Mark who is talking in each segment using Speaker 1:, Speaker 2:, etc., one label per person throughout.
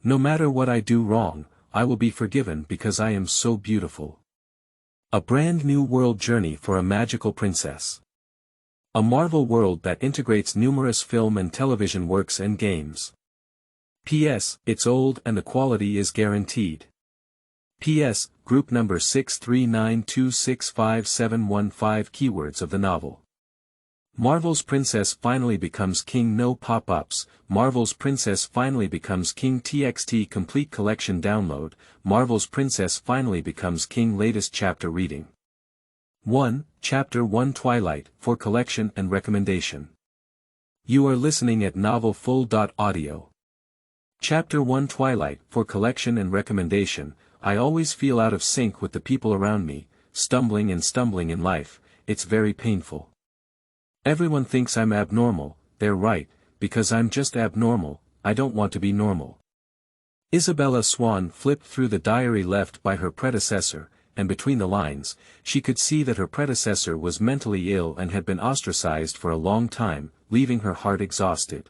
Speaker 1: No matter what I do wrong, I will be forgiven because I am so beautiful. A brand new world journey for a magical princess. A Marvel world that integrates numerous film and television works and games. P.S. It's old and the quality is guaranteed. P.S. Group number 639265715 keywords of the novel. Marvel's princess finally becomes king. No pop-ups. Marvel's princess finally becomes king. TXT complete collection download. Marvel's princess finally becomes king. Latest chapter reading. 1. Chapter 1 Twilight for collection and recommendation. You are listening at novelfull.audio. Chapter 1 Twilight for collection and recommendation. I always feel out of sync with the people around me, stumbling in life. It's very painful. Everyone thinks I'm abnormal. They're right, because I'm just abnormal. I don't want to be normal. Isabella Swan flipped through the diary left by her predecessor, and between the lines, she could see that her predecessor was mentally ill and had been ostracized for a long time, leaving her heart exhausted.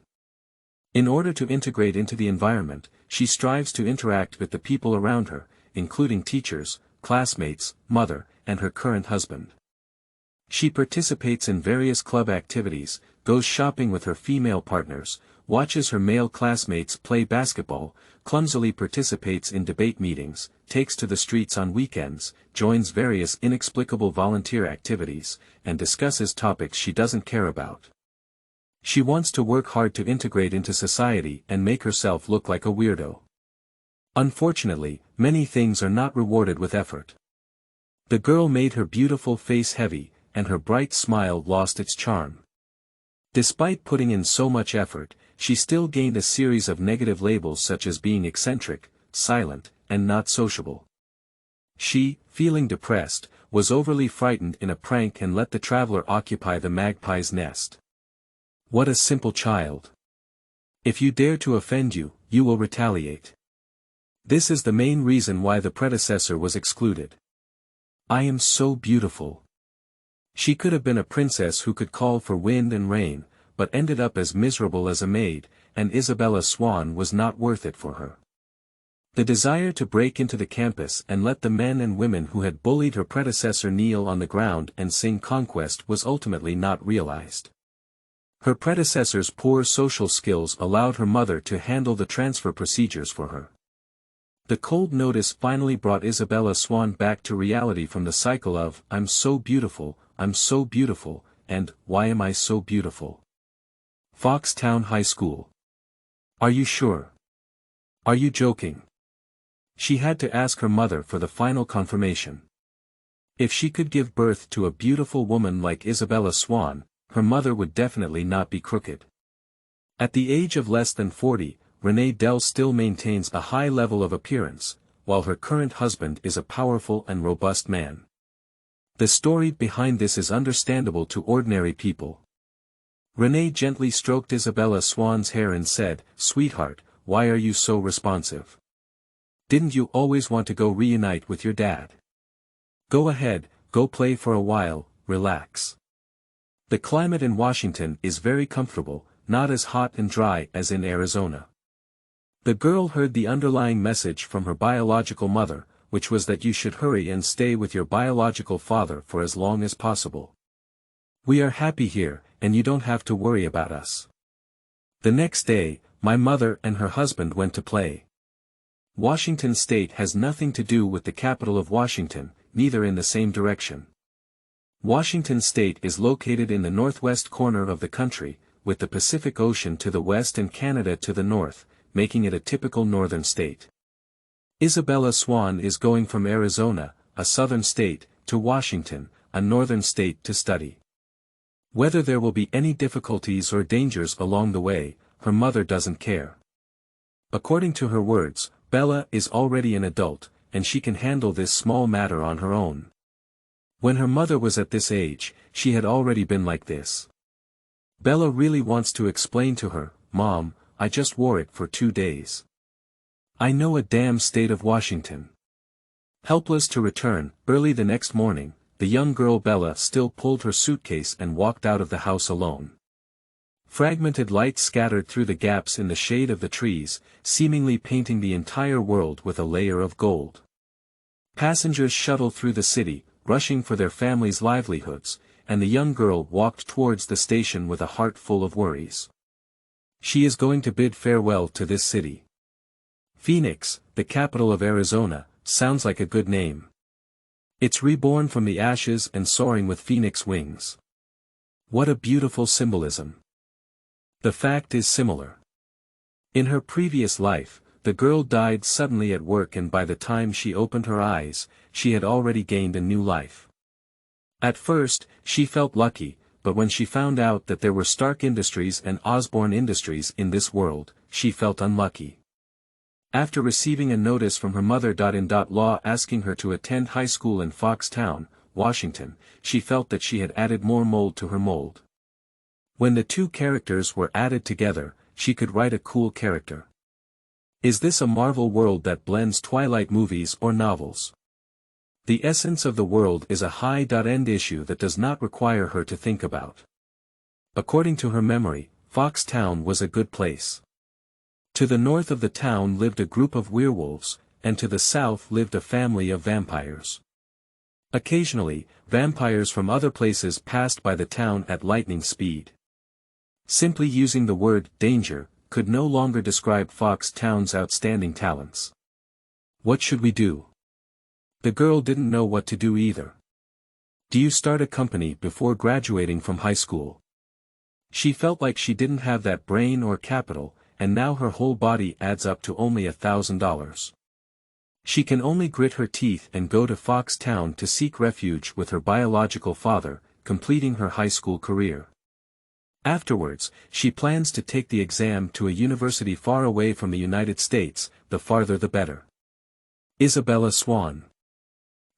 Speaker 1: In order to integrate into the environment, she strives to interact with the people around her, including teachers, classmates, mother, and her current husband. She participates in various club activities, goes shopping with her female partners, watches her male classmates play basketball, clumsily participates in debate meetings, takes to the streets on weekends, joins various inexplicable volunteer activities, and discusses topics she doesn't care about. She wants to work hard to integrate into society and make herself look like a weirdo. Unfortunately, many things are not rewarded with effort. The girl made her beautiful face heavy, and her bright smile lost its charm. Despite putting in so much effort, she still gained a series of negative labels such as being eccentric, silent, and not sociable. She, feeling depressed, was overly frightened in a prank and let the traveler occupy the magpie's nest. What a simple child. If you dare to offend you, you will retaliate. This is the main reason why the predecessor was excluded. I am so beautiful. She could have been a princess who could call for wind and rain, but ended up as miserable as a maid, and Isabella Swan was not worth it for her. The desire to break into the campus and let the men and women who had bullied her predecessor kneel on the ground and sing Conquest was ultimately not realized. Her predecessor's poor social skills allowed her mother to handle the transfer procedures for her. The cold notice finally brought Isabella Swan back to reality from the cycle of, I'm so beautiful, and, why am I so beautiful? Foxtown High School. Are you sure? Are you joking? She had to ask her mother for the final confirmation. If she could give birth to a beautiful woman like Isabella Swan, her mother would definitely not be crooked. At the age of less than 40, Renee Dell still maintains a high level of appearance, while her current husband is a powerful and robust man. The story behind this is understandable to ordinary people. Renee gently stroked Isabella Swan's hair and said, "Sweetheart, why are you so responsive? Didn't you always want to go reunite with your dad? Go ahead, go play for a while, relax. The climate in Washington is very comfortable, not as hot and dry as in Arizona." The girl heard the underlying message from her biological mother, which was that you should hurry and stay with your biological father for as long as possible. We are happy here, and you don't have to worry about us. The next day, my mother and her husband went to play. Washington State has nothing to do with the capital of Washington, neither in the same direction. Washington State is located in the northwest corner of the country, with the Pacific Ocean to the west and Canada to the north, making it a typical northern state. Isabella Swan is going from Arizona, a southern state, to Washington, a northern state to study. Whether there will be any difficulties or dangers along the way, her mother doesn't care. According to her words, Bella is already an adult, and she can handle this small matter on her own. When her mother was at this age, she had already been like this. Bella really wants to explain to her, "Mom, I just wore it for 2 days. I know a damn state of Washington." Helpless to return, early the next morning, the young girl Bella still pulled her suitcase and walked out of the house alone. Fragmented light scattered through the gaps in the shade of the trees, seemingly painting the entire world with a layer of gold. Passengers shuttled through the city, rushing for their families' livelihoods, and the young girl walked towards the station with a heart full of worries. She is going to bid farewell to this city. Phoenix, the capital of Arizona, sounds like a good name. It's reborn from the ashes and soaring with phoenix wings. What a beautiful symbolism. The fact is similar. In her previous life, the girl died suddenly at work, and by the time she opened her eyes, she had already gained a new life. At first, she felt lucky, but when she found out that there were Stark Industries and Osborne Industries in this world, she felt unlucky. After receiving a notice from her mother-in-law asking her to attend high school in Foxtown, Washington, she felt that she had added more mold to her mold. When the two characters were added together, she could write a cool character. Is this a Marvel world that blends Twilight movies or novels? The essence of the world is a high-end issue that does not require her to think about. According to her memory, Foxtown was a good place. To the north of the town lived a group of werewolves, and to the south lived a family of vampires. Occasionally, vampires from other places passed by the town at lightning speed. Simply using the word danger could no longer describe Foxtown's outstanding talents. What should we do? The girl didn't know what to do either. Do you start a company before graduating from high school? She felt like she didn't have that brain or capital, and now her whole body adds up to only $1,000. She can only grit her teeth and go to Foxtown to seek refuge with her biological father, completing her high school career. Afterwards, she plans to take the exam to a university far away from the United States, the farther the better. Isabella Swan.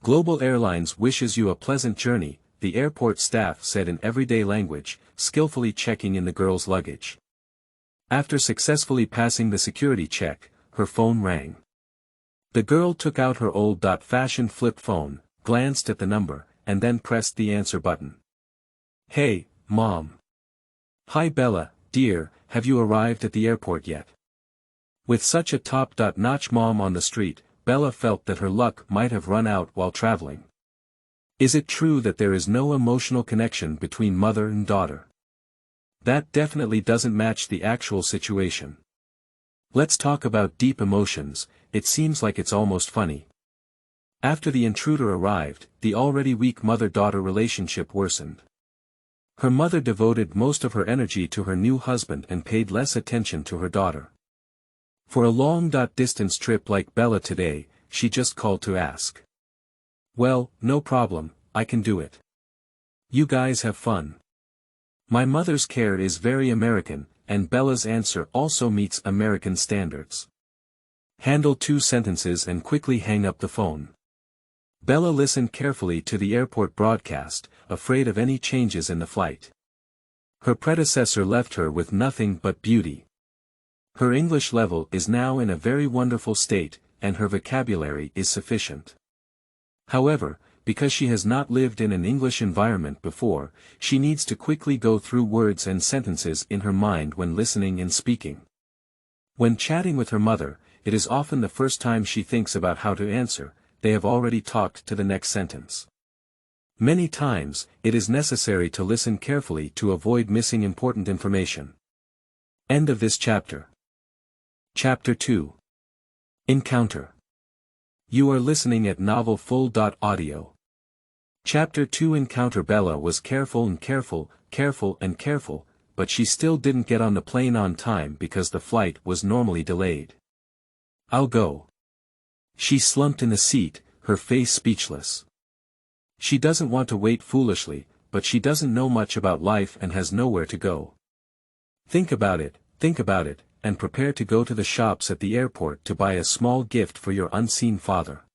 Speaker 1: Global Airlines wishes you a pleasant journey, the airport staff said in everyday language, skillfully checking in the girl's luggage. After successfully passing the security check, her phone rang. The girl took out her old-fashioned flip phone, glanced at the number, and then pressed the answer button. Hey, Mom. Hi Bella, dear, have you arrived at the airport yet? With such a top-notch mom on the street, Bella felt that her luck might have run out while traveling. Is it true that there is no emotional connection between mother and daughter? That definitely doesn't match the actual situation. Let's talk about deep emotions. It seems like it's almost funny. After the intruder arrived, the already weak mother-daughter relationship worsened. Her mother devoted most of her energy to her new husband and paid less attention to her daughter. For a long-distance trip like Bella today, she just called to ask. Well, no problem, I can do it. You guys have fun. My mother's care is very American, and Bella's answer also meets American standards. Handle 2 sentences and quickly hang up the phone. Bella listened carefully to the airport broadcast, afraid of any changes in the flight. Her predecessor left her with nothing but beauty. Her English level is now in a very wonderful state, and her vocabulary is sufficient. However, because she has not lived in an English environment before, she needs to quickly go through words and sentences in her mind when listening and speaking. When chatting with her mother, it is often the first time she thinks about how to answer. They have already talked to the next sentence. Many times, it is necessary to listen carefully to avoid missing important information. End of this chapter. Chapter 2. Encounter. You are listening at novelfull.audio. Chapter 2 Encounter. Bella was careful, but she still didn't get on the plane on time because the flight was normally delayed. I'll go. She slumped in the seat, her face speechless. She doesn't want to wait foolishly, but she doesn't know much about life and has nowhere to go. Think about it, and prepare to go to the shops at the airport to buy a small gift for your unseen father.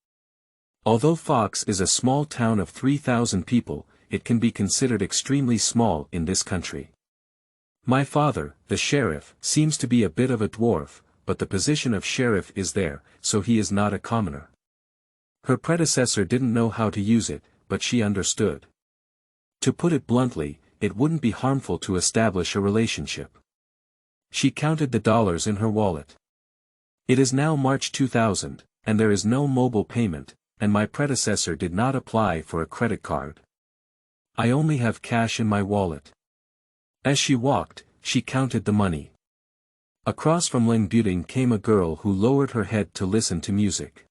Speaker 1: Although Fox is a small town of 3,000 people, it can be considered extremely small in this country. My father, the sheriff, seems to be a bit of a dwarf, but the position of sheriff is there, so he is not a commoner. Her predecessor didn't know how to use it, but she understood. To put it bluntly, it wouldn't be harmful to establish a relationship. She counted the dollars in her wallet. It is now March 2000, and there is no mobile payment, and my predecessor did not apply for a credit card. I only have cash in my wallet. As she walked, she counted the money. Across from Ling Buting came a girl who lowered her head to listen to music.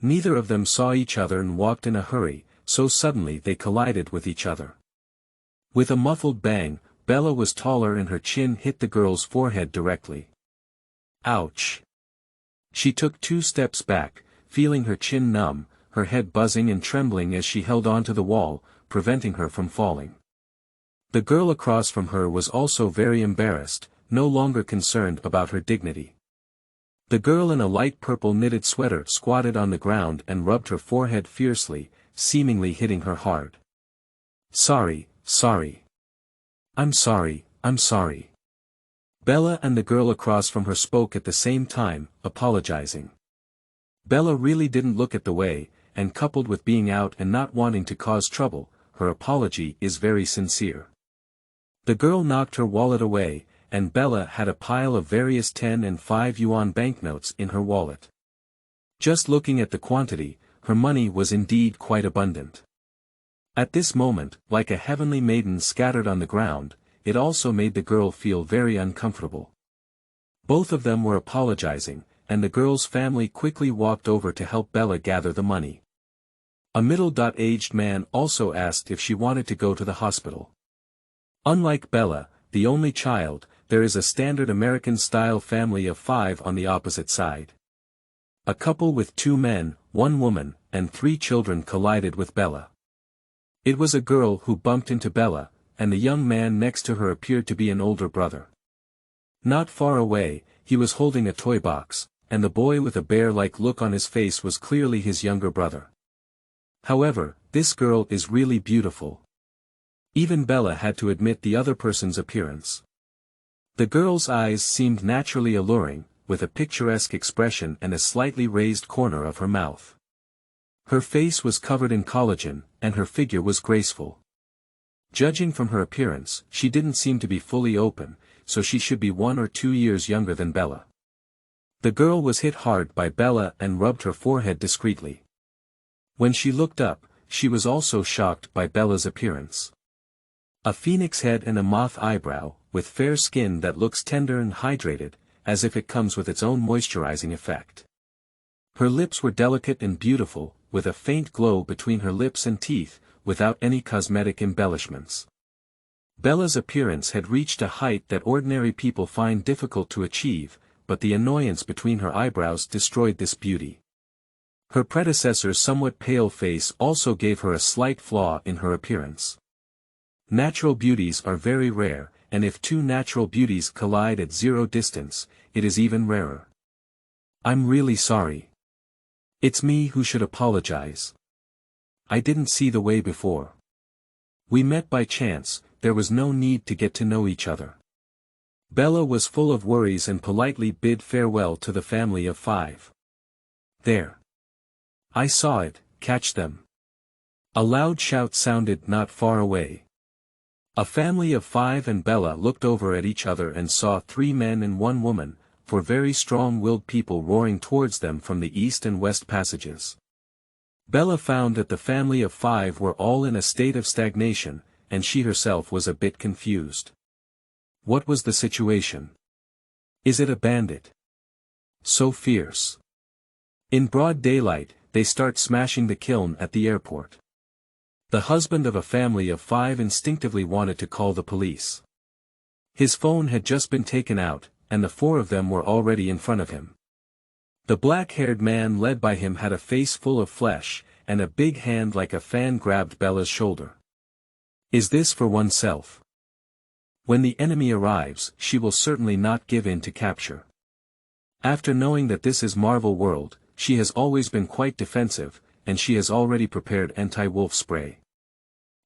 Speaker 1: Neither of them saw each other and walked in a hurry, so suddenly they collided with each other. With a muffled bang, Bella was taller and her chin hit the girl's forehead directly. Ouch! She took 2 steps back, feeling her chin numb, her head buzzing and trembling as she held onto the wall, preventing her from falling. The girl across from her was also very embarrassed, no longer concerned about her dignity. The girl in a light purple knitted sweater squatted on the ground and rubbed her forehead fiercely, seemingly hitting her hard. Sorry. I'm sorry. Bella and the girl across from her spoke at the same time, apologizing. Bella really didn't look at the way, and coupled with being out and not wanting to cause trouble, her apology is very sincere. The girl knocked her wallet away, and Bella had a pile of various 10 and 5 yuan banknotes in her wallet. Just looking at the quantity, her money was indeed quite abundant. At this moment, like a heavenly maiden scattered on the ground, it also made the girl feel very uncomfortable. Both of them were apologizing, and the girl's family quickly walked over to help Bella gather the money. A middle-aged man also asked if she wanted to go to the hospital. Unlike Bella, the only child, there is a standard American-style family of 5 on the opposite side. A couple with 2 men, 1 woman, and 3 children collided with Bella. It was a girl who bumped into Bella, and the young man next to her appeared to be an older brother. Not far away, he was holding a toy box, and the boy with a bear-like look on his face was clearly his younger brother. However, this girl is really beautiful. Even Bella had to admit the other person's appearance. The girl's eyes seemed naturally alluring, with a picturesque expression and a slightly raised corner of her mouth. Her face was covered in collagen, and her figure was graceful. Judging from her appearance, she didn't seem to be fully open, so she should be 1 or 2 years younger than Bella. The girl was hit hard by Bella and rubbed her forehead discreetly. When she looked up, she was also shocked by Bella's appearance. A phoenix head and a moth eyebrow, with fair skin that looks tender and hydrated, as if it comes with its own moisturizing effect. Her lips were delicate and beautiful, with a faint glow between her lips and teeth, without any cosmetic embellishments. Bella's appearance had reached a height that ordinary people find difficult to achieve, but the annoyance between her eyebrows destroyed this beauty. Her predecessor's somewhat pale face also gave her a slight flaw in her appearance. Natural beauties are very rare, and if 2 natural beauties collide at 0 distance, it is even rarer. I'm really sorry. It's me who should apologize. I didn't see the way before. We met by chance, there was no need to get to know each other. Bella was full of worries and politely bid farewell to the family of 5. There. I saw it, catch them. A loud shout sounded not far away. A family of 5 and Bella looked over at each other and saw 3 men and 1 woman, 4 very strong-willed people roaring towards them from the east and west passages. Bella found that the family of 5 were all in a state of stagnation, and she herself was a bit confused. What was the situation? Is it a bandit? So fierce. In broad daylight, they start smashing the kiln at the airport. The husband of a family of 5 instinctively wanted to call the police. His phone had just been taken out, and the 4 of them were already in front of him. The black-haired man led by him had a face full of flesh, and a big hand like a fan grabbed Bella's shoulder. Is this for oneself? When the enemy arrives, she will certainly not give in to capture. After knowing that this is Marvel World, she has always been quite defensive, and she has already prepared anti-wolf spray.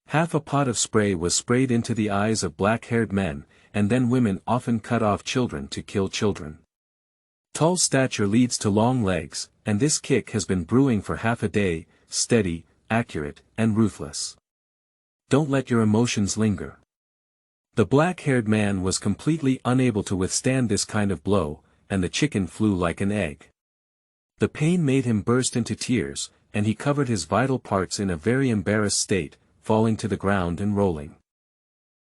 Speaker 1: Half a pot of spray was sprayed into the eyes of black-haired men, and then women often cut off children to kill children. Tall stature leads to long legs, and this kick has been brewing for half a day, steady, accurate, and ruthless. Don't let your emotions linger. The black-haired man was completely unable to withstand this kind of blow, and the chicken flew like an egg. The pain made him burst into tears, and he covered his vital parts in a very embarrassed state, falling to the ground and rolling.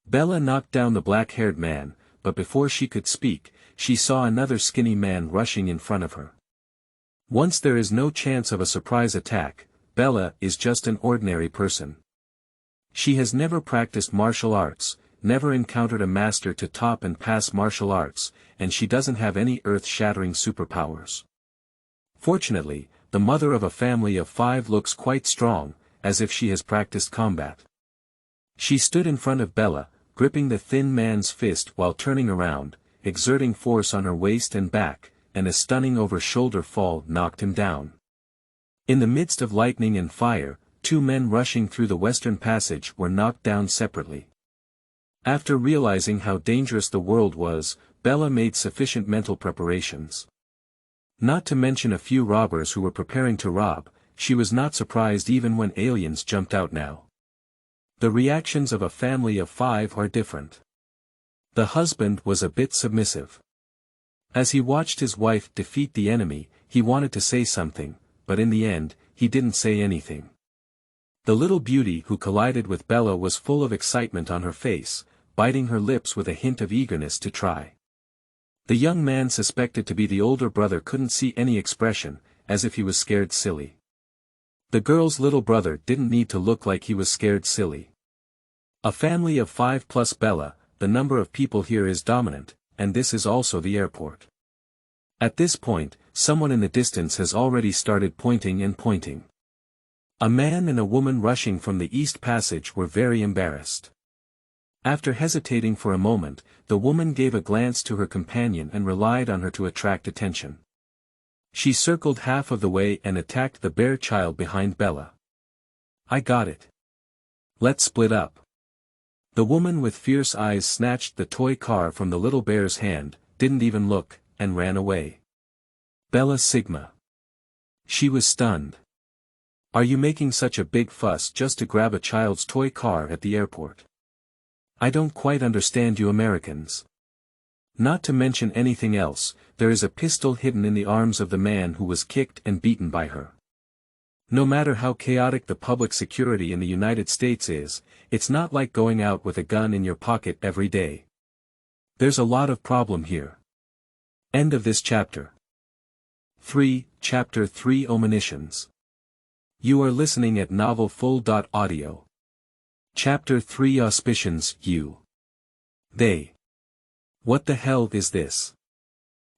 Speaker 1: Bella knocked down the black-haired man, but before she could speak, she saw another skinny man rushing in front of her. Once there is no chance of a surprise attack, Bella is just an ordinary person. She has never practiced martial arts, never encountered a master to top and pass martial arts, and she doesn't have any earth-shattering superpowers. Fortunately, the mother of a family of 5 looks quite strong, as if she has practiced combat. She stood in front of Bella, gripping the thin man's fist while turning around, exerting force on her waist and back, and a stunning over-shoulder fall knocked him down. In the midst of lightning and fire, 2 men rushing through the western passage were knocked down separately. After realizing how dangerous the world was, Bella made sufficient mental preparations. Not to mention a few robbers who were preparing to rob, she was not surprised even when aliens jumped out now. The reactions of a family of 5 are different. The husband was a bit submissive. As he watched his wife defeat the enemy, he wanted to say something, but in the end, he didn't say anything. The little beauty who collided with Bella was full of excitement on her face, biting her lips with a hint of eagerness to try. The young man suspected to be the older brother couldn't see any expression, as if he was scared silly. The girl's little brother didn't need to look like he was scared silly. A family of 5 plus Bella, the number of people here is dominant, and this is also the airport. At this point, someone in the distance has already started pointing and pointing. A man and a woman rushing from the East Passage were very embarrassed. After hesitating for a moment, the woman gave a glance to her companion and relied on her to attract attention. She circled half of the way and attacked the bear child behind Bella. "I got it. Let's split up." The woman with fierce eyes snatched the toy car from the little bear's hand, didn't even look, and ran away. Bella Sigma. She was stunned. "Are you making such a big fuss just to grab a child's toy car at the airport? I don't quite understand you Americans. Not to mention anything else, there is a pistol hidden in the arms of the man who was kicked and beaten by her. No matter how chaotic the public security in the United States is, it's not like going out with a gun in your pocket every day. There's a lot of problem here." End of this chapter. 3, Chapter 3 Omonitions. You are listening at novelfull.audio. Chapter 3 Auspicions, You. They. What the hell is this?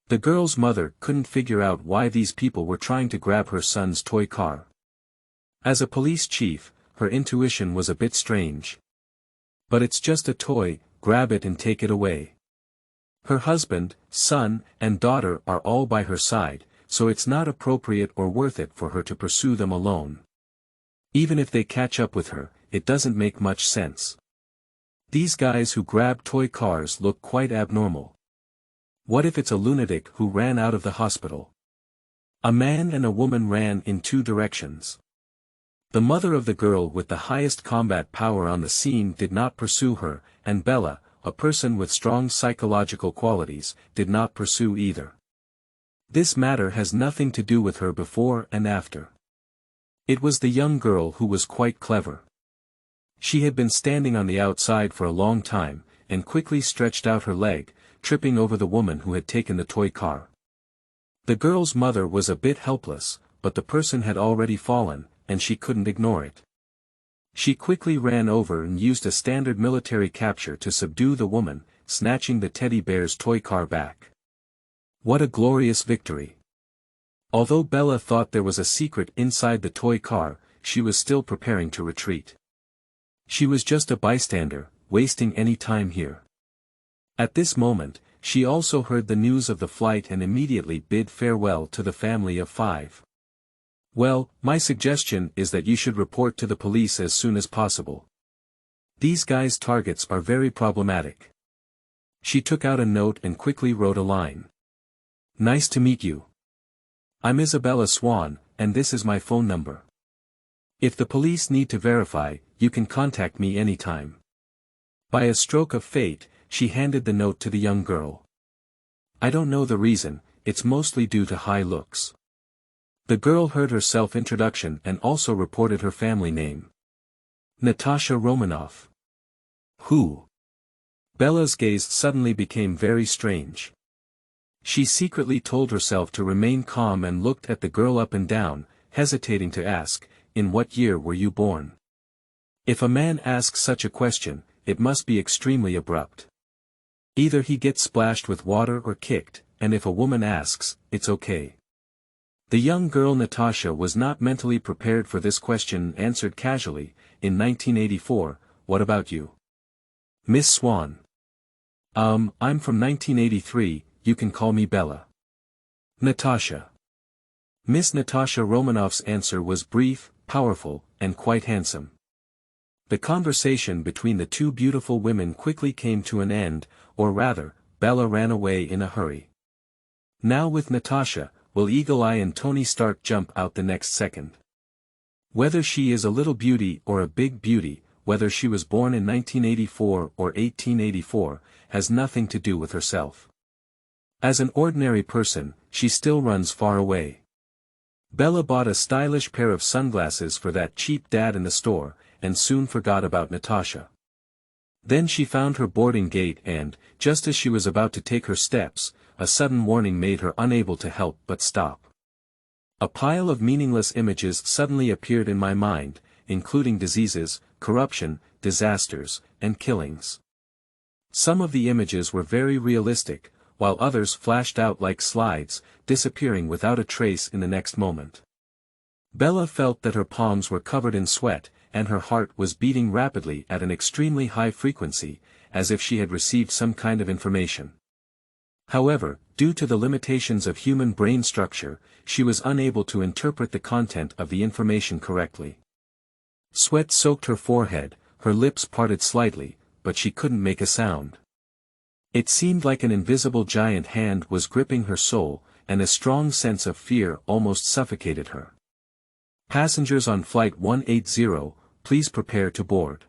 Speaker 1: The girl's mother couldn't figure out why these people were trying to grab her son's toy car. As a police chief, her intuition was a bit strange. But it's just a toy, grab it and take it away. Her husband, son, and daughter are all by her side, so it's not appropriate or worth it for her to pursue them alone. Even if they catch up with her, it doesn't make much sense. These guys who grab toy cars look quite abnormal. What if it's a lunatic who ran out of the hospital? A man and a woman ran in 2 directions. The mother of the girl with the highest combat power on the scene did not pursue her, and Bella, a person with strong psychological qualities, did not pursue either. This matter has nothing to do with her before and after. It was the young girl who was quite clever. She had been standing on the outside for a long time, and quickly stretched out her leg, tripping over the woman who had taken the toy car. The girl's mother was a bit helpless, but the person had already fallen, and she couldn't ignore it. She quickly ran over and used a standard military capture to subdue the woman, snatching the teddy bear's toy car back. What a glorious victory! Although Bella thought there was a secret inside the toy car, she was still preparing to retreat. She was just a bystander, wasting any time here. At this moment, she also heard the news of the flight and immediately bid farewell to the family of 5. "Well, my suggestion is that you should report to the police as soon as possible. These guys' targets are very problematic." She took out a note and quickly wrote a line. "Nice to meet you. I'm Isabella Swan, and this is my phone number. If the police need to verify, you can contact me anytime." By a stroke of fate, she handed the note to the young girl. I don't know the reason, it's mostly due to high looks. The girl heard her self-introduction and also reported her family name. Natasha Romanoff. Who? Bella's gaze suddenly became very strange. She secretly told herself to remain calm and looked at the girl up and down, hesitating to ask, "In what year were you born?" If a man asks such a question, it must be extremely abrupt. Either he gets splashed with water or kicked, and if a woman asks, it's okay. The young girl Natasha was not mentally prepared for this question and answered casually, "In 1984, what about you?" "Miss Swan." I'm from 1983, you can call me Bella." "Natasha." Miss Natasha Romanoff's answer was brief, powerful, and quite handsome. The conversation between the two beautiful women quickly came to an end, or rather, Bella ran away in a hurry. Now with Natasha, will Eagle Eye and Tony Stark jump out the next second? Whether she is a little beauty or a big beauty, whether she was born in 1984 or 1884, has nothing to do with herself. As an ordinary person, she still runs far away. Bella bought a stylish pair of sunglasses for that cheap dad in the store, and soon forgot about Natasha. Then she found her boarding gate and, just as she was about to take her steps, a sudden warning made her unable to help but stop. A pile of meaningless images suddenly appeared in my mind, including diseases, corruption, disasters, and killings. Some of the images were very realistic, while others flashed out like slides, disappearing without a trace in the next moment. Bella felt that her palms were covered in sweat, and her heart was beating rapidly at an extremely high frequency, as if she had received some kind of information. However, due to the limitations of human brain structure, she was unable to interpret the content of the information correctly. Sweat soaked her forehead, her lips parted slightly, but she couldn't make a sound. It seemed like an invisible giant hand was gripping her soul, and a strong sense of fear almost suffocated her. "Passengers on Flight 180, please prepare to board."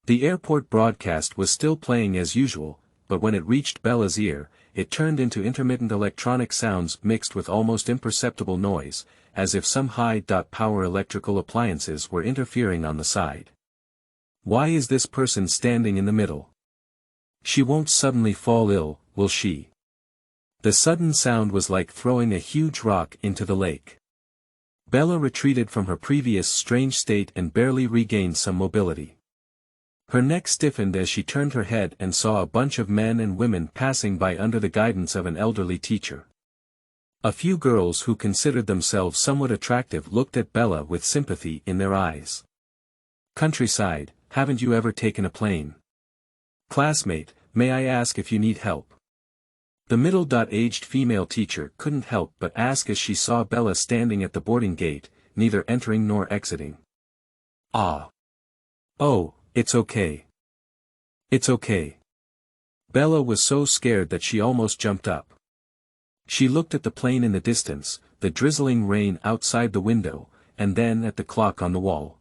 Speaker 1: The airport broadcast was still playing as usual, but when it reached Bella's ear, it turned into intermittent electronic sounds mixed with almost imperceptible noise, as if some high-power electrical appliances were interfering on the side. Why is this person standing in the middle? She won't suddenly fall ill, will she? The sudden sound was like throwing a huge rock into the lake. Bella retreated from her previous strange state and barely regained some mobility. Her neck stiffened as she turned her head and saw a bunch of men and women passing by under the guidance of an elderly teacher. A few girls who considered themselves somewhat attractive looked at Bella with sympathy in their eyes. "Countryside, haven't you ever taken a plane?" "Classmate, may I ask if you need help?" The middle-aged female teacher couldn't help but ask as she saw Bella standing at the boarding gate, neither entering nor exiting. "Ah. Oh, it's okay. It's okay." Bella was so scared that she almost jumped up. She looked at the plane in the distance, the drizzling rain outside the window, and then at the clock on the wall.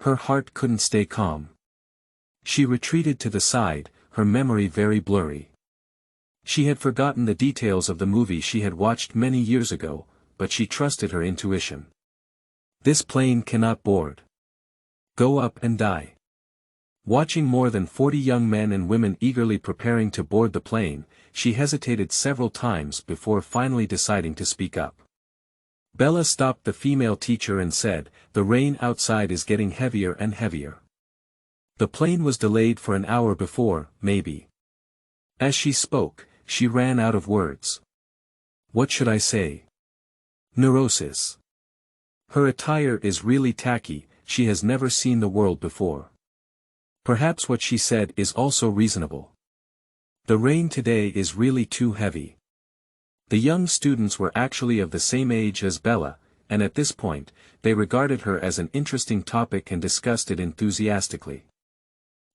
Speaker 1: Her heart couldn't stay calm. She retreated to the side, her memory very blurry. She had forgotten the details of the movie she had watched many years ago, but she trusted her intuition. This plane cannot board. Go up and die. Watching more than 40 young men and women eagerly preparing to board the plane, she hesitated several times before finally deciding to speak up. Bella stopped the female teacher and said, "The rain outside is getting heavier and heavier. The plane was delayed for an hour before, maybe." As she spoke, she ran out of words. What should I say? Neurosis. Her attire is really tacky, she has never seen the world before. Perhaps what she said is also reasonable. The rain today is really too heavy. The young students were actually of the same age as Bella, and at this point, they regarded her as an interesting topic and discussed it enthusiastically.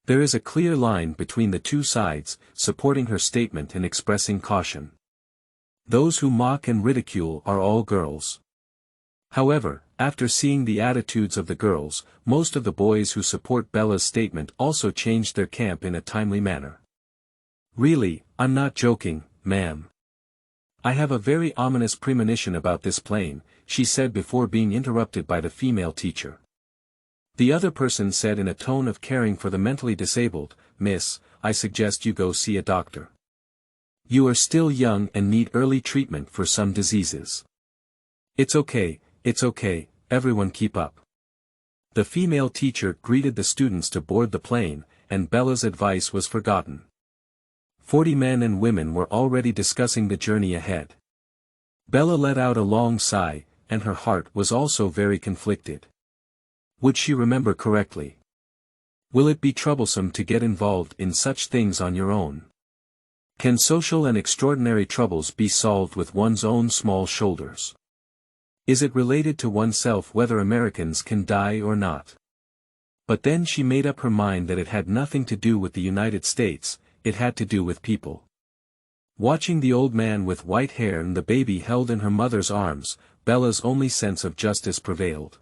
Speaker 1: There is a clear line between the two sides, supporting her statement and expressing caution. Those who mock and ridicule are all girls. However, after seeing the attitudes of the girls, most of the boys who support Bella's statement also changed their camp in a timely manner. Really, I'm not joking, ma'am. I have a very ominous premonition about this plane, she said before being interrupted by the female teacher. The other person said in a tone of caring for the mentally disabled, "Miss, I suggest you go see a doctor. You are still young and need early treatment for some diseases." It's okay, everyone keep up." The female teacher greeted the students to board the plane, and Bella's advice was forgotten. 40 men and women were already discussing the journey ahead. Bella let out a long sigh, and her heart was also very conflicted. Would she remember correctly? Will it be troublesome to get involved in such things on your own? Can social and extraordinary troubles be solved with one's own small shoulders? Is it related to oneself whether Americans can die or not? But then she made up her mind that it had nothing to do with the United States, it had to do with people. Watching the old man with white hair and the baby held in her mother's arms, Bella's only sense of justice prevailed.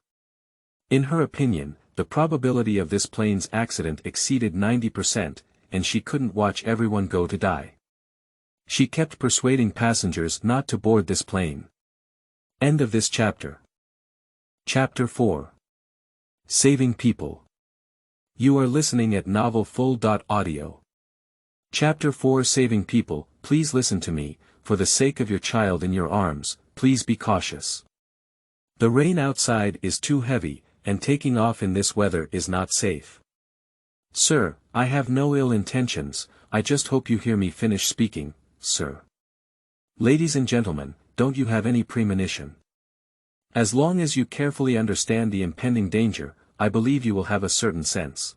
Speaker 1: In her opinion, the probability of this plane's accident exceeded 90%, and she couldn't watch everyone go to die. She kept persuading passengers not to board this plane. End of this chapter. Chapter 4. Saving People. You are listening at novelfull.audio. Chapter 4 Saving People. Please listen to me, for the sake of your child in your arms, please be cautious. The rain outside is too heavy, and taking off in this weather is not safe. Sir, I have no ill intentions, I just hope you hear me finish speaking, sir. Ladies and gentlemen, don't you have any premonition? As long as you carefully understand the impending danger, I believe you will have a certain sense.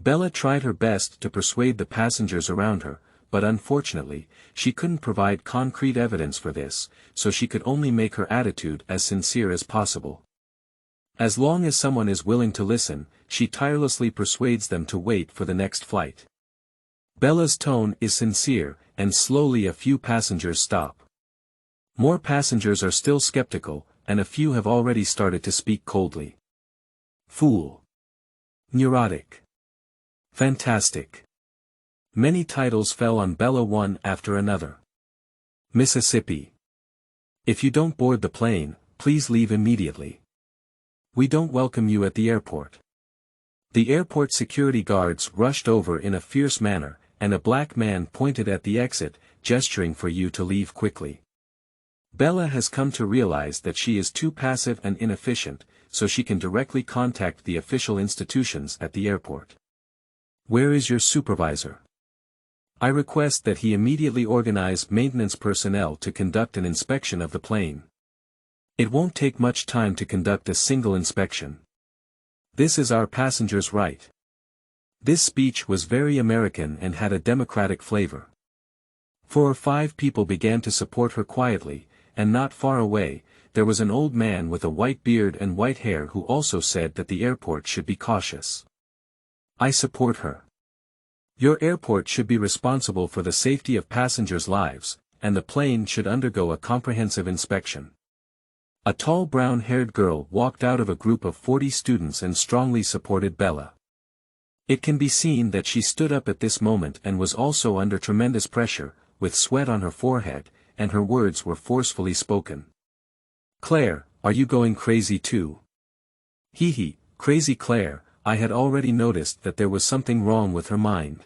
Speaker 1: Bella tried her best to persuade the passengers around her, but unfortunately, she couldn't provide concrete evidence for this, so she could only make her attitude as sincere as possible. As long as someone is willing to listen, she tirelessly persuades them to wait for the next flight. Bella's tone is sincere, and slowly a few passengers stop. More passengers are still skeptical, and a few have already started to speak coldly. Fool. Neurotic. Fantastic. Many titles fell on Bella one after another. Mississippi. If you don't board the plane, please leave immediately. We don't welcome you at the airport. The airport security guards rushed over in a fierce manner, and a black man pointed at the exit, gesturing for you to leave quickly. Bella has come to realize that she is too passive and inefficient, so she can directly contact the official institutions at the airport. Where is your supervisor? I request that he immediately organize maintenance personnel to conduct an inspection of the plane. It won't take much time to conduct a single inspection. This is our passengers' right. This speech was very American and had a democratic flavor. 4 or 5 people began to support her quietly, and not far away, there was an old man with a white beard and white hair who also said that the airport should be cautious. I support her. Your airport should be responsible for the safety of passengers' lives, and the plane should undergo a comprehensive inspection. A tall brown-haired girl walked out of a group of 40 students and strongly supported Bella. It can be seen that she stood up at this moment and was also under tremendous pressure, with sweat on her forehead, and her words were forcefully spoken. Claire, are you going crazy too? Hee, crazy Claire, I had already noticed that there was something wrong with her mind.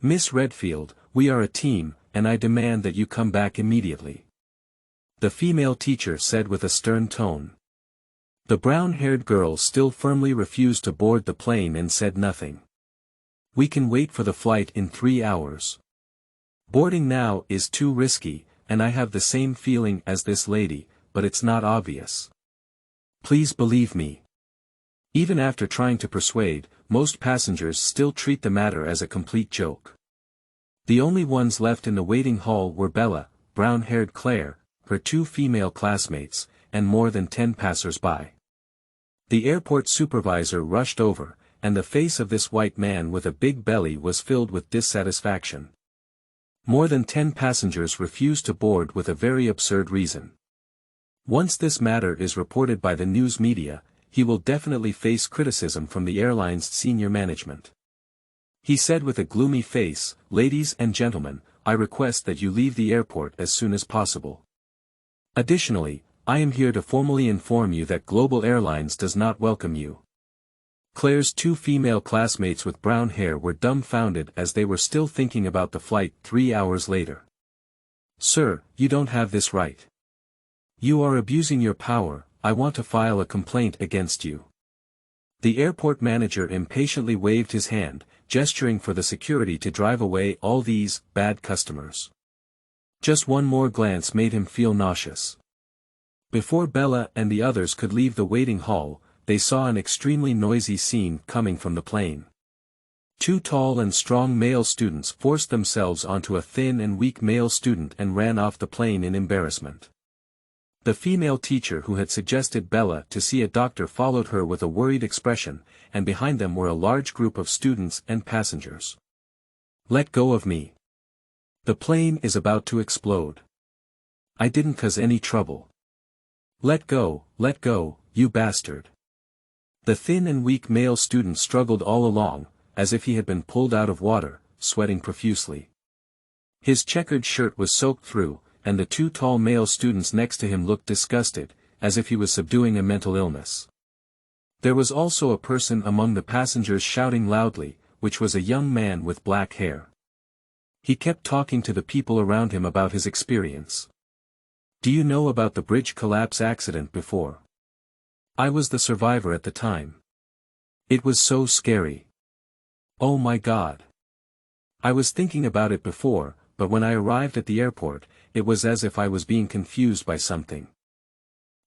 Speaker 1: Miss Redfield, we are a team, and I demand that you come back immediately. The female teacher said with a stern tone. The brown-haired girl still firmly refused to board the plane and said nothing. We can wait for the flight in 3 hours. Boarding now is too risky, and I have the same feeling as this lady, but it's not obvious. Please believe me. Even after trying to persuade, most passengers still treat the matter as a complete joke. The only ones left in the waiting hall were Bella, brown-haired Claire, her 2 female classmates, and more than 10 passers-by. The airport supervisor rushed over, and the face of this white man with a big belly was filled with dissatisfaction. More than 10 passengers refused to board with a very absurd reason. Once this matter is reported by the news media, he will definitely face criticism from the airline's senior management. He said with a gloomy face, "Ladies and gentlemen, I request that you leave the airport as soon as possible. Additionally, I am here to formally inform you that Global Airlines does not welcome you." Claire's two female classmates with brown hair were dumbfounded as they were still thinking about the flight 3 hours later. "Sir, you don't have this right. You are abusing your power. I want to file a complaint against you." The airport manager impatiently waved his hand, gesturing for the security to drive away all these bad customers. Just one more glance made him feel nauseous. Before Bella and the others could leave the waiting hall, they saw an extremely noisy scene coming from the plane. Two tall and strong male students forced themselves onto a thin and weak male student and ran off the plane in embarrassment. The female teacher who had suggested Bella to see a doctor followed her with a worried expression, and behind them were a large group of students and passengers. "Let go of me. The plane is about to explode. I didn't cause any trouble. Let go, you bastard." The thin and weak male student struggled all along, as if he had been pulled out of water, sweating profusely. His checkered shirt was soaked through, and the two tall male students next to him looked disgusted, as if he was subduing a mental illness. There was also a person among the passengers shouting loudly, which was a young man with black hair. He kept talking to the people around him about his experience. "Do you know about the bridge collapse accident before? I was the survivor at the time. It was so scary. Oh my God. I was thinking about it before, but when I arrived at the airport, it was as if I was being confused by something.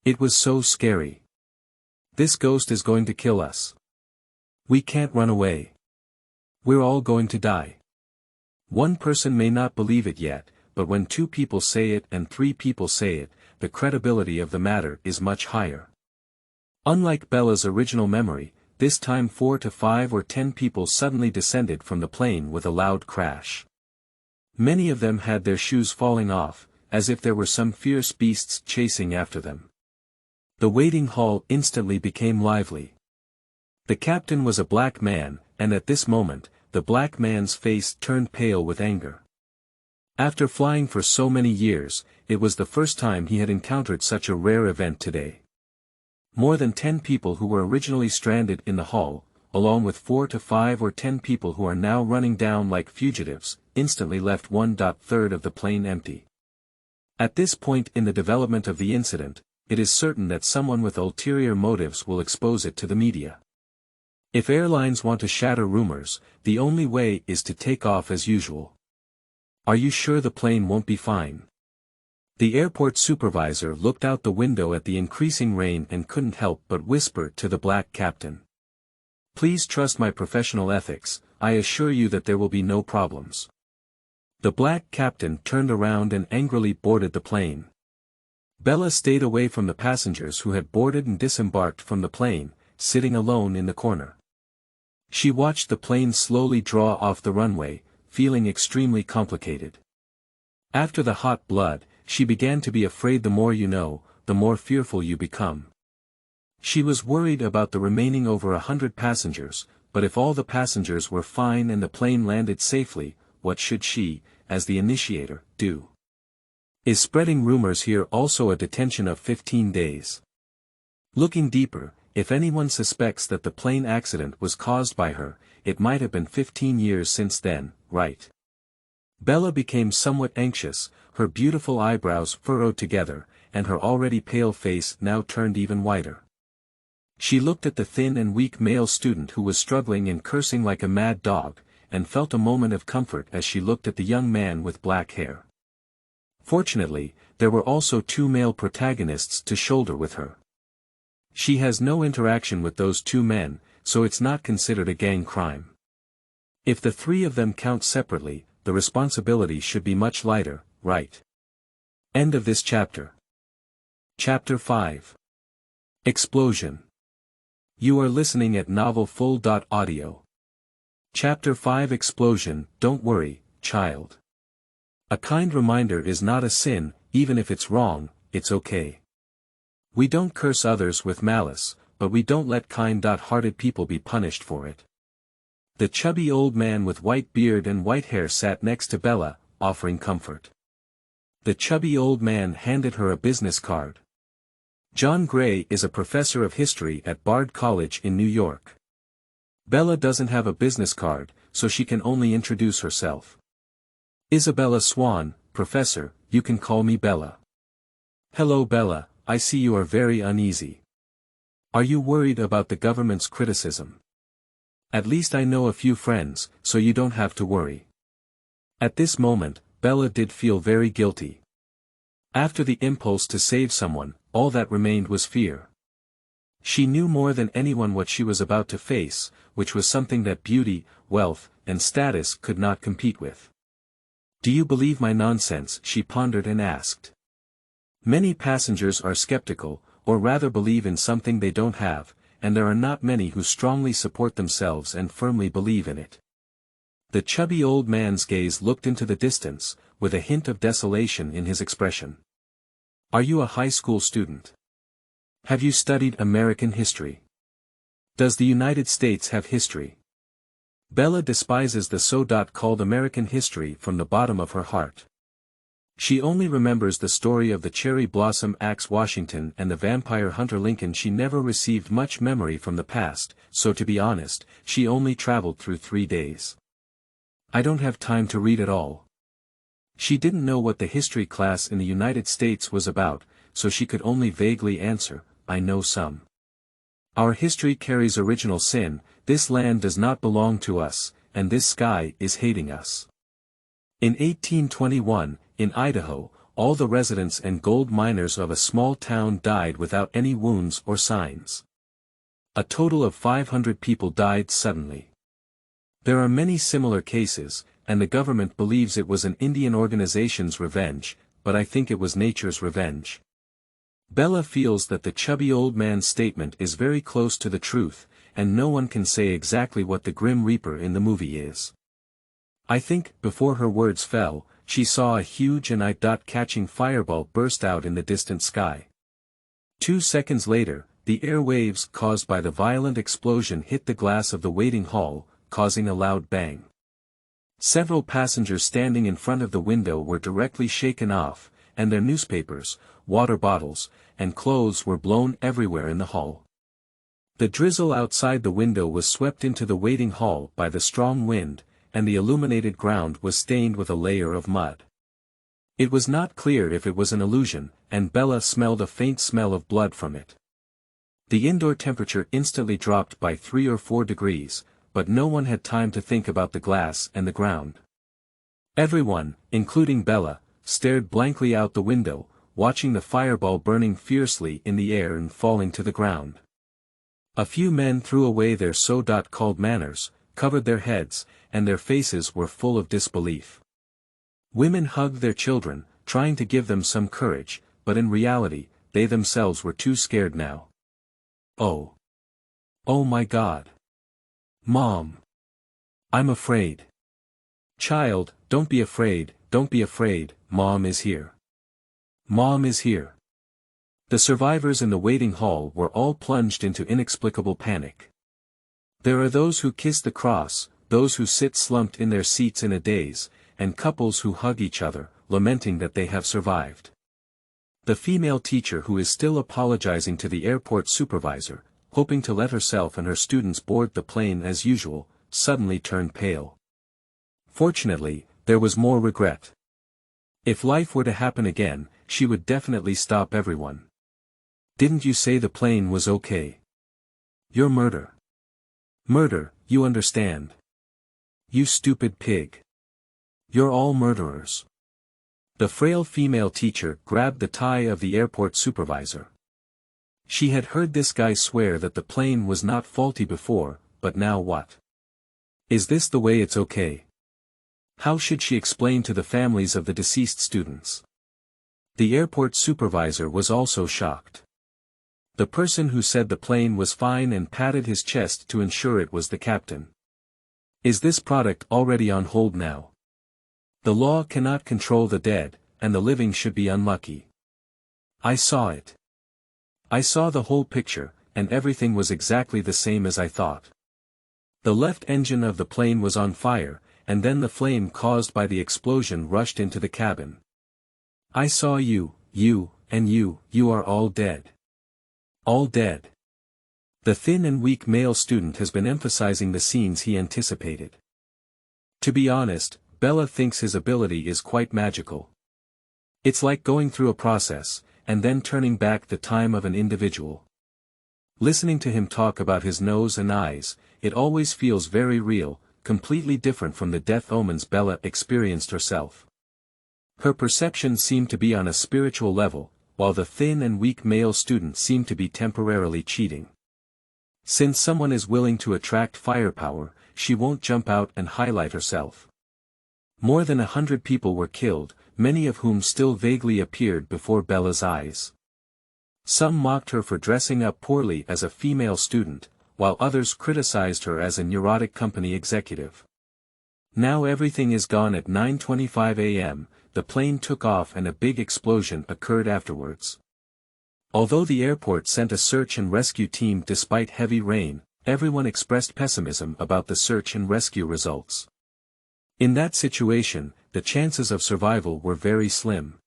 Speaker 1: It was so scary. This ghost is going to kill us. We can't run away. We're all going to die." One person may not believe it yet, but when 2 people say it and 3 people say it, the credibility of the matter is much higher. Unlike Bella's original memory, this time 4 to 5 or 10 people suddenly descended from the plane with a loud crash. Many of them had their shoes falling off, as if there were some fierce beasts chasing after them. The waiting hall instantly became lively. The captain was a black man, and at this moment, the black man's face turned pale with anger. After flying for so many years, it was the first time he had encountered such a rare event today. More than 10 people who were originally stranded in the hall, along with 4 to 5 or 10 people who are now running down like fugitives, instantly left 1/3 of the plane empty. At this point in the development of the incident, it is certain that someone with ulterior motives will expose it to the media. If airlines want to shatter rumors, the only way is to take off as usual. "Are you sure the plane won't be fine?" The airport supervisor looked out the window at the increasing rain and couldn't help but whisper to the black captain. "Please trust my professional ethics, I assure you that there will be no problems." The black captain turned around and angrily boarded the plane. Bella stayed away from the passengers who had boarded and disembarked from the plane, sitting alone in the corner. She watched the plane slowly draw off the runway, feeling extremely complicated. After the hot blood, she began to be afraid. The more you know, the more fearful you become. She was worried about the remaining over 100 passengers, but if all the passengers were fine and the plane landed safely, what should she, as the initiator, do? Is spreading rumors here also a detention of 15 days? Looking deeper, if anyone suspects that the plane accident was caused by her, it might have been 15 years since then, right? Bella became somewhat anxious, her beautiful eyebrows furrowed together, and her already pale face now turned even whiter. She looked at the thin and weak male student who was struggling and cursing like a mad dog, and felt a moment of comfort as she looked at the young man with black hair. Fortunately, there were also 2 male protagonists to shoulder with her. She has no interaction with those 2 men, so it's not considered a gang crime. If the 3 of them count separately, the responsibility should be much lighter, right? End of this chapter. Chapter 5. Explosion. You are listening at novelfull.audio. Chapter 5 Explosion. Don't worry, child. A kind reminder is not a sin, even if it's wrong, it's okay. We don't curse others with malice, but we don't let kind-hearted people be punished for it. The chubby old man with white beard and white hair sat next to Bella, offering comfort. The chubby old man handed her a business card. John Gray is a professor of history at Bard College in New York. Bella doesn't have a business card, so she can only introduce herself. Isabella Swan, Professor, you can call me Bella. Hello Bella, I see you are very uneasy. Are you worried about the government's criticism? At least I know a few friends, so you don't have to worry. At this moment, Bella did feel very guilty. After the impulse to save someone, all that remained was fear. She knew more than anyone what she was about to face, which was something that beauty, wealth, and status could not compete with. Do you believe my nonsense? She pondered and asked. Many passengers are skeptical, or rather believe in something they don't have, and there are not many who strongly support themselves and firmly believe in it. The chubby old man's gaze looked into the distance, with a hint of desolation in his expression. Are you a high school student? Have you studied American history? Does the United States have history? Bella despises the so-called American history from the bottom of her heart. She only remembers the story of the cherry blossom axe Washington and the vampire hunter Lincoln. She never received much memory from the past, so to be honest, she only traveled through 3 days. I don't have time to read it all. She didn't know what the history class in the United States was about, so she could only vaguely answer, I know some. Our history carries original sin, this land does not belong to us, and this sky is hating us. In 1821, in Idaho, all the residents and gold miners of a small town died without any wounds or signs. A total of 500 people died suddenly. There are many similar cases, and the government believes it was an Indian organization's revenge, but I think it was nature's revenge. Bella feels that the chubby old man's statement is very close to the truth, and no one can say exactly what the Grim Reaper in the movie is. I think, before her words fell, she saw a huge and eye-catching fireball burst out in the distant sky. 2 seconds later, the air waves caused by the violent explosion hit the glass of the waiting hall, causing a loud bang. Several passengers standing in front of the window were directly shaken off, and their newspapers, water bottles, and clothes were blown everywhere in the hall. The drizzle outside the window was swept into the waiting hall by the strong wind, and the illuminated ground was stained with a layer of mud. It was not clear if it was an illusion, and Bella smelled a faint smell of blood from it. The indoor temperature instantly dropped by 3 or 4 degrees, but no one had time to think about the glass and the ground. Everyone, including Bella, stared blankly out the window, watching the fireball burning fiercely in the air and falling to the ground. A few men threw away their so-called manners, covered their heads, and their faces were full of disbelief. Women hugged their children, trying to give them some courage, but in reality, they themselves were too scared now. Oh. Oh my God. Mom. I'm afraid. Child, don't be afraid, Mom is here. Mom is here. The survivors in the waiting hall were all plunged into inexplicable panic. There are those who kiss the cross, those who sit slumped in their seats in a daze, and couples who hug each other, lamenting that they have survived. The female teacher who is still apologizing to the airport supervisor, hoping to let herself and her students board the plane as usual, suddenly turned pale. Fortunately, there was more regret. If life were to happen again, she would definitely stop everyone. Didn't you say the plane was okay? You're murder. Murder, you understand. You stupid pig. You're all murderers. The frail female teacher grabbed the tie of the airport supervisor. She had heard this guy swear that the plane was not faulty before, but now what? Is this the way it's okay? How should she explain to the families of the deceased students? The airport supervisor was also shocked. The person who said the plane was fine and patted his chest to ensure it was the captain. Is this product already on hold now? The law cannot control the dead, and the living should be unlucky. I saw it. I saw the whole picture, and everything was exactly the same as I thought. The left engine of the plane was on fire, and then the flame caused by the explosion rushed into the cabin. I saw you, and you are all dead. All dead. The thin and weak male student has been emphasizing the scenes he anticipated. To be honest, Bella thinks his ability is quite magical. It's like going through a process, and then turning back the time of an individual. Listening to him talk about his nose and eyes, it always feels very real, completely different from the death omens Bella experienced herself. Her perceptions seem to be on a spiritual level, while the thin and weak male student seemed to be temporarily cheating. Since someone is willing to attract firepower, she won't jump out and highlight herself. More than 100 people were killed, many of whom still vaguely appeared before Bella's eyes. Some mocked her for dressing up poorly as a female student, while others criticized her as a neurotic company executive. Now everything is gone at 9:25 a.m., the plane took off and a big explosion occurred afterwards. Although the airport sent a search and rescue team despite heavy rain, everyone expressed pessimism about the search and rescue results. In that situation, the chances of survival were very slim.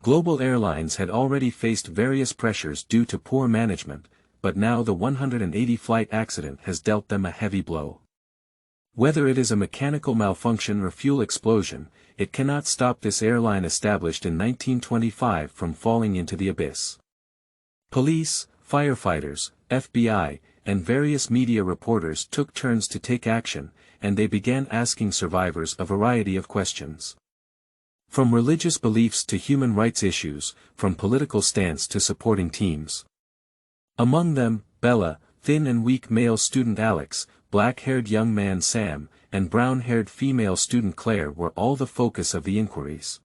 Speaker 1: Global airlines had already faced various pressures due to poor management, but now the 180-flight accident has dealt them a heavy blow. Whether it is a mechanical malfunction or fuel explosion, it cannot stop this airline established in 1925 from falling into the abyss. Police, firefighters, FBI, and various media reporters took turns to take action, and they began asking survivors a variety of questions. From religious beliefs to human rights issues, from political stance to supporting teams. Among them, Bella, thin and weak male student Alex, black-haired young man Sam, and brown-haired female student Claire were all the focus of the inquiries.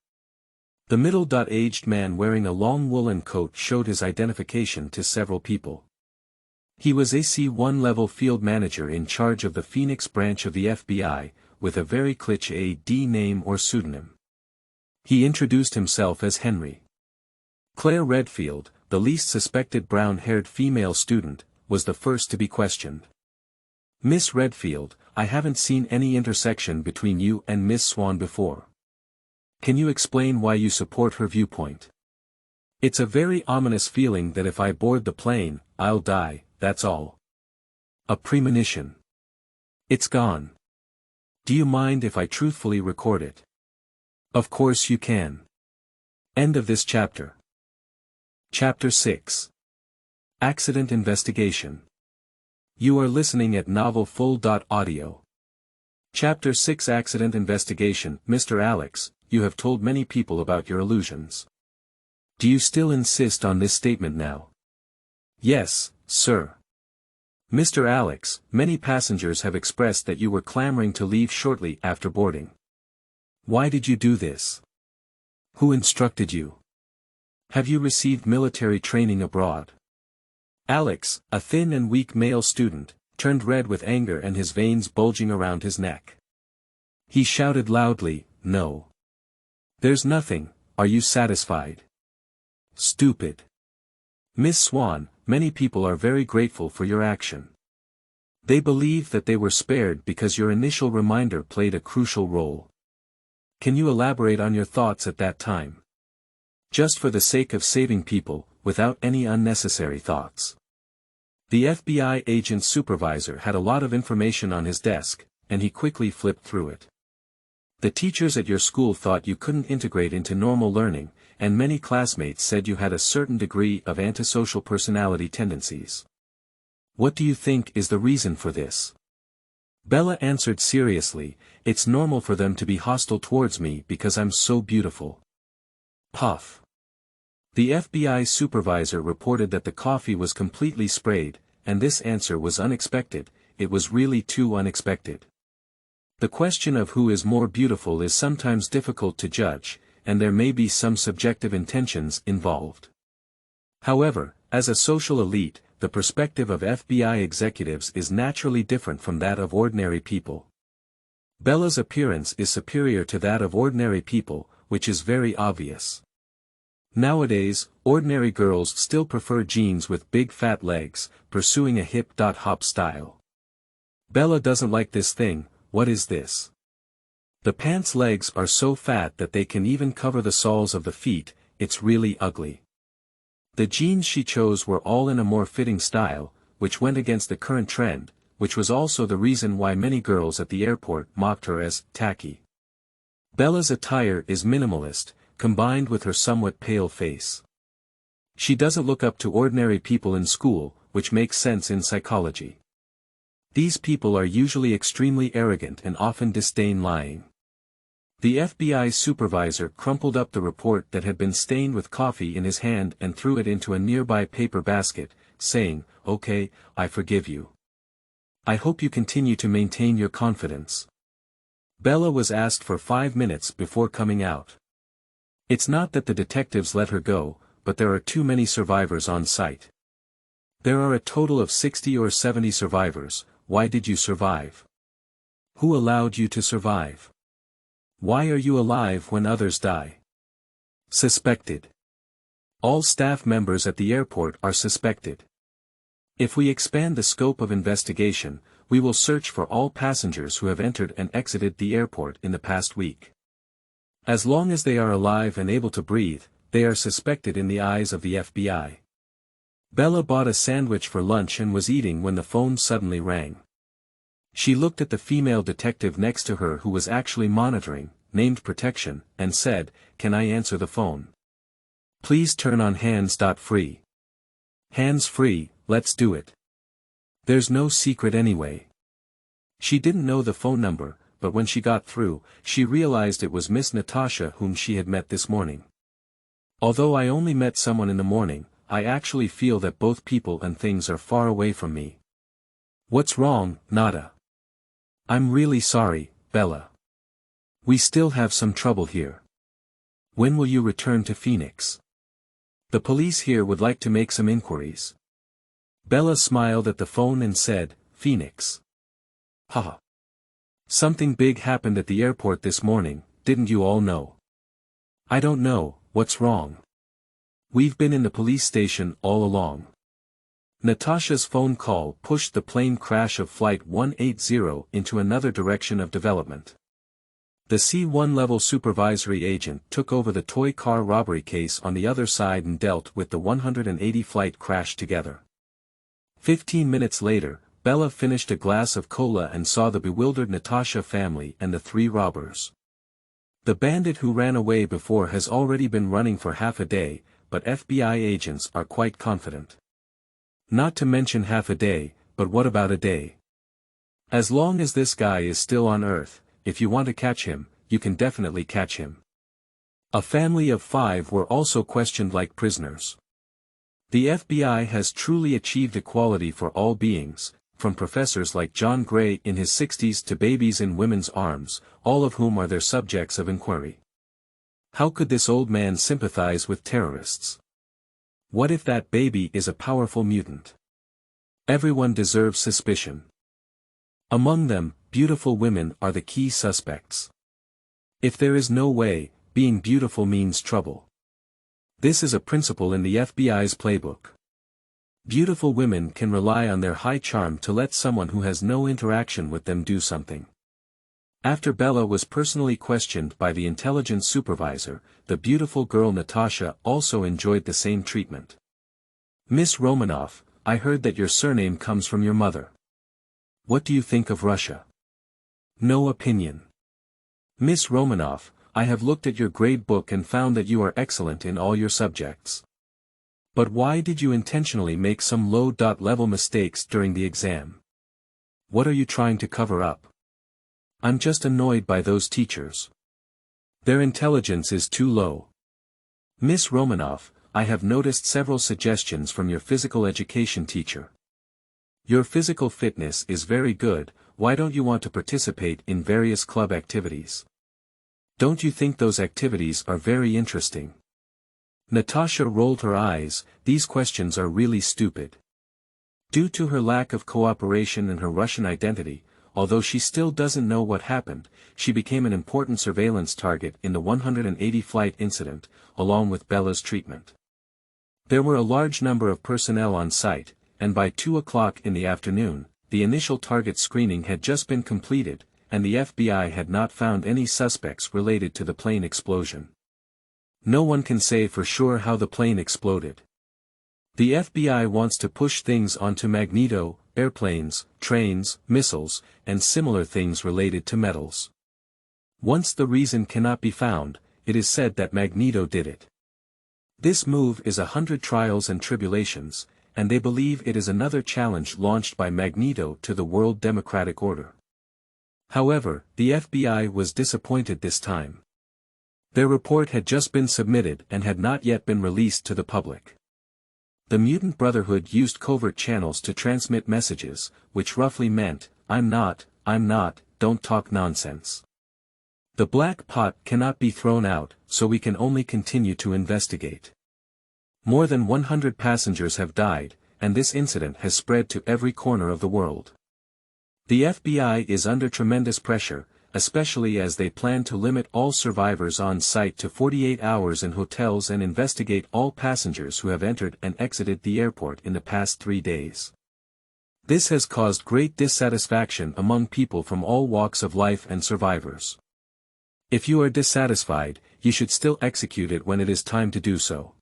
Speaker 1: The middle-aged man wearing a long woolen coat showed his identification to several people. He was a C1 level field manager in charge of the Phoenix branch of the FBI, with a very cliché name or pseudonym. He introduced himself as Henry. Claire Redfield, the least suspected brown-haired female student, was the first to be questioned. Miss Redfield, I haven't seen any intersection between you and Miss Swan before. Can you explain why you support her viewpoint? It's a very ominous feeling that if I board the plane, I'll die, that's all. A premonition. It's gone. Do you mind if I truthfully record it? Of course you can. End of this chapter. Chapter 6. Accident Investigation. You are listening at novelfull.audio. Chapter 6 Accident Investigation. Mr. Alex, you have told many people about your illusions. Do you still insist on this statement now? Yes, sir. Mr. Alex, many passengers have expressed that you were clamoring to leave shortly after boarding. Why did you do this? Who instructed you? Have you received military training abroad? Alex, a thin and weak male student, turned red with anger and his veins bulging around his neck. He shouted loudly, "No. There's nothing, are you satisfied? Stupid." Miss Swan, many people are very grateful for your action. They believe that they were spared because your initial reminder played a crucial role. Can you elaborate on your thoughts at that time? Just for the sake of saving people, without any unnecessary thoughts. The FBI agent's supervisor had a lot of information on his desk, and he quickly flipped through it. The teachers at your school thought you couldn't integrate into normal learning, and many classmates said you had a certain degree of antisocial personality tendencies. What do you think is the reason for this? Bella answered seriously, "It's normal for them to be hostile towards me because I'm so beautiful." Puff. The FBI supervisor reported that the coffee was completely sprayed, and this answer was unexpected, it was really too unexpected. The question of who is more beautiful is sometimes difficult to judge, and there may be some subjective intentions involved. However, as a social elite, the perspective of FBI executives is naturally different from that of ordinary people. Bella's appearance is superior to that of ordinary people, which is very obvious. Nowadays, ordinary girls still prefer jeans with big fat legs, pursuing a hip-hop style. Bella doesn't like this thing. What is this? The pants' legs are so fat that they can even cover the soles of the feet. It's really ugly. The jeans she chose were all in a more fitting style, which went against the current trend, which was also the reason why many girls at the airport mocked her as tacky. Bella's attire is minimalist, combined with her somewhat pale face. She doesn't look up to ordinary people in school, which makes sense in psychology. These people are usually extremely arrogant and often disdain lying. The FBI supervisor crumpled up the report that had been stained with coffee in his hand and threw it into a nearby paper basket, saying, "Okay, I forgive you. I hope you continue to maintain your confidence." Bella was asked for 5 minutes before coming out. It's not that the detectives let her go, but there are too many survivors on site. There are a total of 60 or 70 survivors. Why did you survive? Who allowed you to survive? Why are you alive when others die? Suspected. All staff members at the airport are suspected. If we expand the scope of investigation, we will search for all passengers who have entered and exited the airport in the past week. As long as they are alive and able to breathe, they are suspected in the eyes of the FBI. Bella bought a sandwich for lunch and was eating when the phone suddenly rang. She looked at the female detective next to her who was actually monitoring, named Protection, and said, "Can I answer the phone? Please turn on hands-free. Hands-free, let's do it. There's no secret anyway." She didn't know the phone number, but when she got through, she realized it was Miss Natasha whom she had met this morning. "Although I only met someone in the morning, I actually feel that both people and things are far away from me." "What's wrong, Nada?" "I'm really sorry, Bella. We still have some trouble here. When will you return to Phoenix? The police here would like to make some inquiries." Bella smiled at the phone and said, "Phoenix. Haha. Something big happened at the airport this morning, didn't you all know?" "I don't know, what's wrong?" "We've been in the police station all along." Natasha's phone call pushed the plane crash of Flight 180 into another direction of development. The C1 level supervisory agent took over the toy car robbery case on the other side and dealt with the 180 flight crash together. 15 minutes later, Bella finished a glass of cola and saw the bewildered Natasha family and the 3 robbers. The bandit who ran away before has already been running for half a day, but FBI agents are quite confident. Not to mention half a day, but what about a day? As long as this guy is still on Earth, if you want to catch him, you can definitely catch him. A family of 5 were also questioned like prisoners. The FBI has truly achieved equality for all beings, from professors like John Gray in his 60s to babies in women's arms, all of whom are their subjects of inquiry. How could this old man sympathize with terrorists? What if that baby is a powerful mutant? Everyone deserves suspicion. Among them, beautiful women are the key suspects. If there is no way, being beautiful means trouble. This is a principle in the FBI's playbook. Beautiful women can rely on their high charm to let someone who has no interaction with them do something. After Bella was personally questioned by the intelligence supervisor, the beautiful girl Natasha also enjoyed the same treatment. "Miss Romanoff, I heard that your surname comes from your mother. What do you think of Russia?" "No opinion. Miss Romanoff, I have looked at your grade book and found that you are excellent in all your subjects. But why did you intentionally make some low-level mistakes during the exam? What are you trying to cover up?" "I'm just annoyed by those teachers. Their intelligence is too low. Miss Romanoff, I have noticed several suggestions from your physical education teacher. Your physical fitness is very good. Why don't you want to participate in various club activities? Don't you think those activities are very interesting?" Natasha rolled her eyes. These questions are really stupid. Due to her lack of cooperation and her Russian identity, although she still doesn't know what happened, she became an important surveillance target in the 180-flight incident, along with Bella's treatment. There were a large number of personnel on site, and by 2 o'clock in the afternoon, the initial target screening had just been completed, and the FBI had not found any suspects related to the plane explosion. No one can say for sure how the plane exploded. The FBI wants to push things onto Magneto, airplanes, trains, missiles, and similar things related to metals. Once the reason cannot be found, it is said that Magneto did it. This move is 100 trials and tribulations, and they believe it is another challenge launched by Magneto to the world democratic order. However, the FBI was disappointed this time. Their report had just been submitted and had not yet been released to the public. The Mutant Brotherhood used covert channels to transmit messages, which roughly meant, I'm not, don't talk nonsense. The black pot cannot be thrown out, so we can only continue to investigate. More than 100 passengers have died, and this incident has spread to every corner of the world. The FBI is under tremendous pressure, especially as they plan to limit all survivors on site to 48 hours in hotels and investigate all passengers who have entered and exited the airport in the past 3 days. This has caused great dissatisfaction among people from all walks of life and survivors. If you are dissatisfied, you should still execute it when it is time to do so.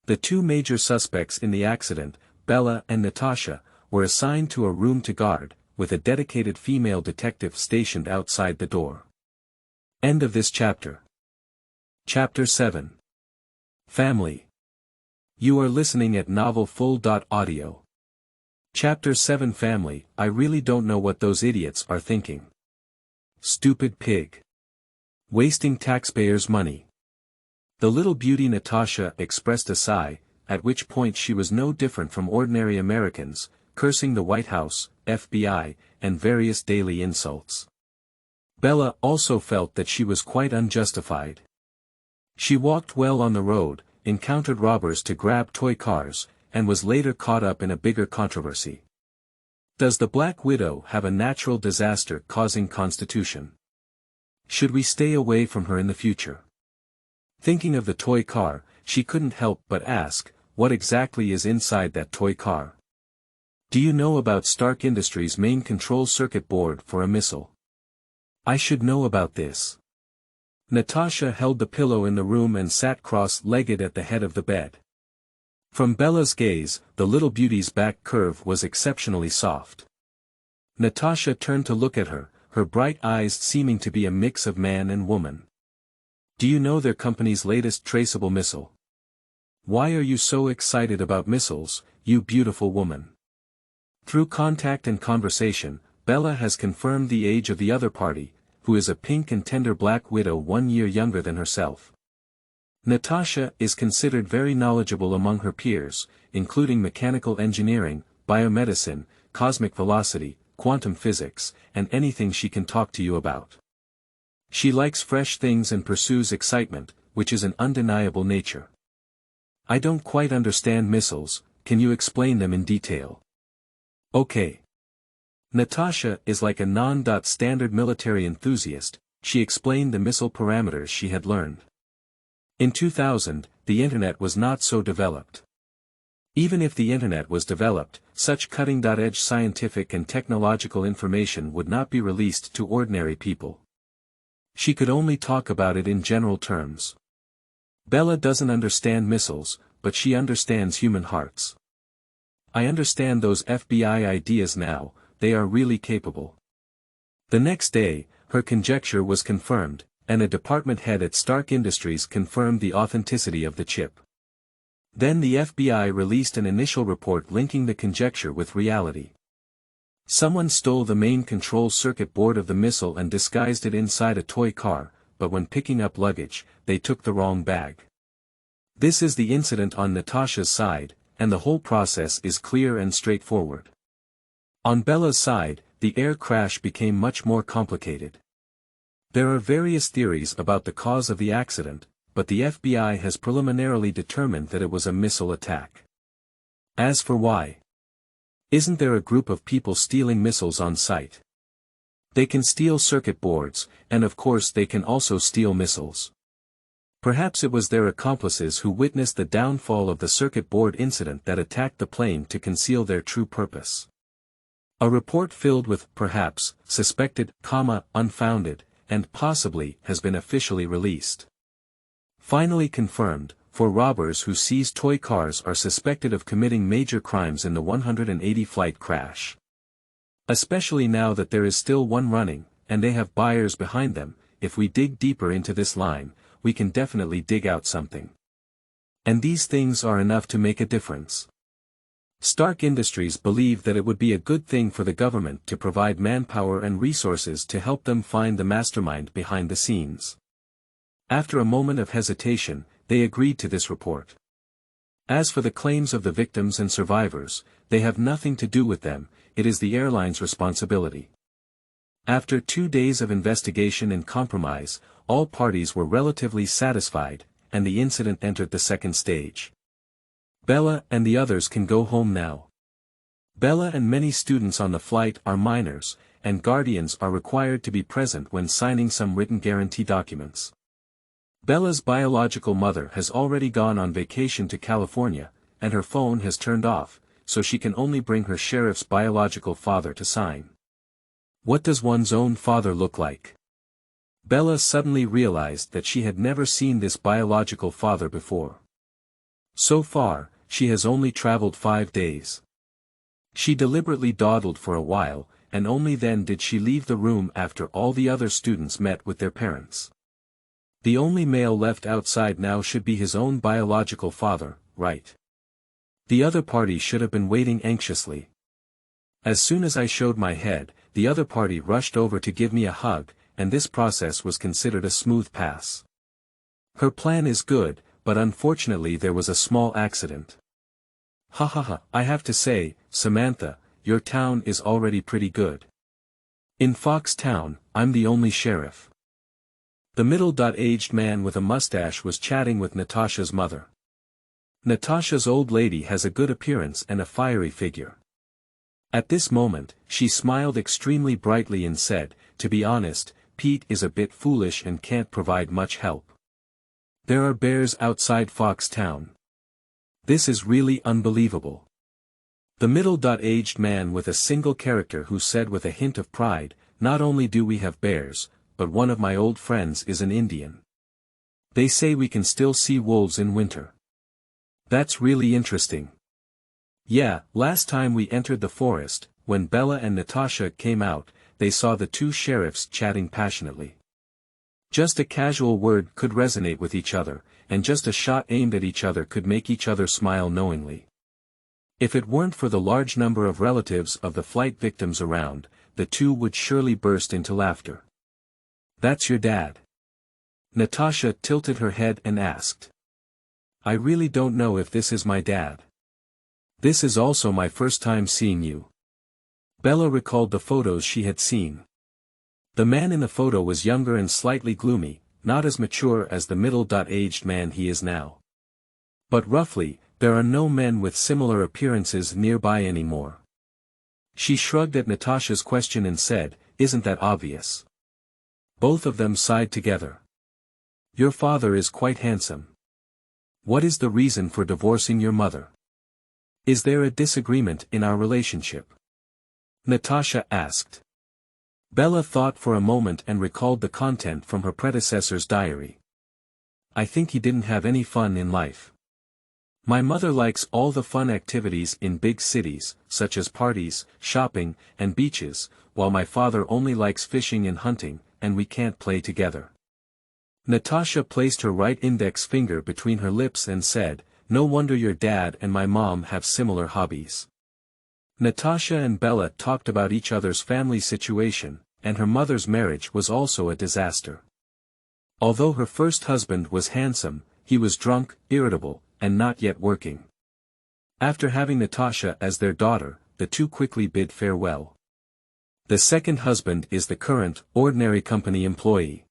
Speaker 1: The 2 major suspects in the accident, Bella and Natasha, were assigned to a room to guard, with a dedicated female detective stationed outside the door. End of this chapter. Chapter 7. Family. You are listening at novelfull.audio. Chapter 7 Family. I really don't know what those idiots are thinking. Stupid pig. Wasting taxpayers' money. The little beauty Natasha expressed a sigh, at which point she was no different from ordinary Americans, cursing the White House, FBI, and various daily insults. Bella also felt that she was quite unjustified. She walked well on the road, encountered robbers to grab toy cars, and was later caught up in a bigger controversy. Does the Black Widow have a natural disaster-causing constitution? Should we stay away from her in the future? Thinking of the toy car, she couldn't help but ask, what exactly is inside that toy car? Do you know about Stark Industries' main control circuit board for a missile? I should know about this. Natasha held the pillow in the room and sat cross-legged at the head of the bed. From Bella's gaze, the little beauty's back curve was exceptionally soft. Natasha turned to look at her, her bright eyes seeming to be a mix of man and woman. Do you know their company's latest traceable missile? Why are you so excited about missiles, you beautiful woman? Through contact and conversation, Bella has confirmed the age of the other party, who is a pink and tender Black Widow 1 year younger than herself. Natasha is considered very knowledgeable among her peers, including mechanical engineering, biomedicine, cosmic velocity, quantum physics, and anything she can talk to you about. She likes fresh things and pursues excitement, which is an undeniable nature. I don't quite understand missiles, can you explain them in detail? Okay. Natasha is like a non-standard military enthusiast, she explained the missile parameters she had learned. In 2000, the internet was not so developed. Even if the internet was developed, such cutting-edge scientific and technological information would not be released to ordinary people. She could only talk about it in general terms. Bella doesn't understand missiles, but she understands human hearts. I understand those FBI ideas now, they are really capable. The next day, her conjecture was confirmed, and a department head at Stark Industries confirmed the authenticity of the chip. Then the FBI released an initial report linking the conjecture with reality. Someone stole the main control circuit board of the missile and disguised it inside a toy car, but when picking up luggage, they took the wrong bag. This is the incident on Natasha's side, and the whole process is clear and straightforward. On Bella's side, the air crash became much more complicated. There are various theories about the cause of the accident, but the FBI has preliminarily determined that it was a missile attack. As for why? Isn't there a group of people stealing missiles on site? They can steal circuit boards, and of course they can also steal missiles. Perhaps it was their accomplices who witnessed the downfall of the circuit board incident that attacked the plane to conceal their true purpose. A report filled with, perhaps, suspected, unfounded, and possibly has been officially released. Finally confirmed, 4 robbers who seized toy cars are suspected of committing major crimes in the 180-flight crash. Especially now that there is still one running, and they have buyers behind them, if we dig deeper into this line, we can definitely dig out something. And these things are enough to make a difference. Stark Industries believe that it would be a good thing for the government to provide manpower and resources to help them find the mastermind behind the scenes. After a moment of hesitation, they agreed to this report. As for the claims of the victims and survivors, they have nothing to do with them, it is the airline's responsibility. After 2 days of investigation and compromise, all parties were relatively satisfied, and the incident entered the second stage. Bella and the others can go home now. Bella and many students on the flight are minors, and guardians are required to be present when signing some written guarantee documents. Bella's biological mother has already gone on vacation to California, and her phone has turned off, so she can only bring her sheriff's biological father to sign. What does one's own father look like? Bella suddenly realized that she had never seen this biological father before. So far, she has only traveled 5 days. She deliberately dawdled for a while, and only then did she leave the room after all the other students met with their parents. The only male left outside now should be his own biological father, right? The other party should have been waiting anxiously. As soon as I showed my head, the other party rushed over to give me a hug, and this process was considered a smooth pass. Her plan is good, but unfortunately there was a small accident. I have to say, Samantha, your town is already pretty good. In Fox Town, I'm the only sheriff. The middle-aged man with a mustache was chatting with Natasha's mother. Natasha's old lady has a good appearance and a fiery figure. At this moment, she smiled extremely brightly and said, "To be honest, Pete is a bit foolish and can't provide much help. There are bears outside Fox Town. This is really unbelievable." The middle-aged man with a single character who said with a hint of pride, "Not only do we have bears, but one of my old friends is an Indian. They say we can still see wolves in winter. That's really interesting." Yeah, last time we entered the forest, when Bella and Natasha came out, they saw the 2 sheriffs chatting passionately. Just a casual word could resonate with each other, and just a shot aimed at each other could make each other smile knowingly. If it weren't for the large number of relatives of the flight victims around, the 2 would surely burst into laughter. "That's your dad?" Natasha tilted her head and asked. "I really don't know if this is my dad. This is also my first time seeing you." Bella recalled the photos she had seen. The man in the photo was younger and slightly gloomy, not as mature as the middle-aged man he is now. But roughly, there are no men with similar appearances nearby anymore. She shrugged at Natasha's question and said, "Isn't that obvious?" Both of them sighed together. "Your father is quite handsome. What is the reason for divorcing your mother? Is there a disagreement in our relationship?" Natasha asked. Bella thought for a moment and recalled the content from her predecessor's diary. "I think he didn't have any fun in life. My mother likes all the fun activities in big cities, such as parties, shopping, and beaches, while my father only likes fishing and hunting, and we can't play together." Natasha placed her right index finger between her lips and said, "No wonder your dad and my mom have similar hobbies." Natasha and Bella talked about each other's family situation, and her mother's marriage was also a disaster. Although her first husband was handsome, he was drunk, irritable, and not yet working. After having Natasha as their daughter, the 2 quickly bid farewell. The second husband is the current, ordinary company employee.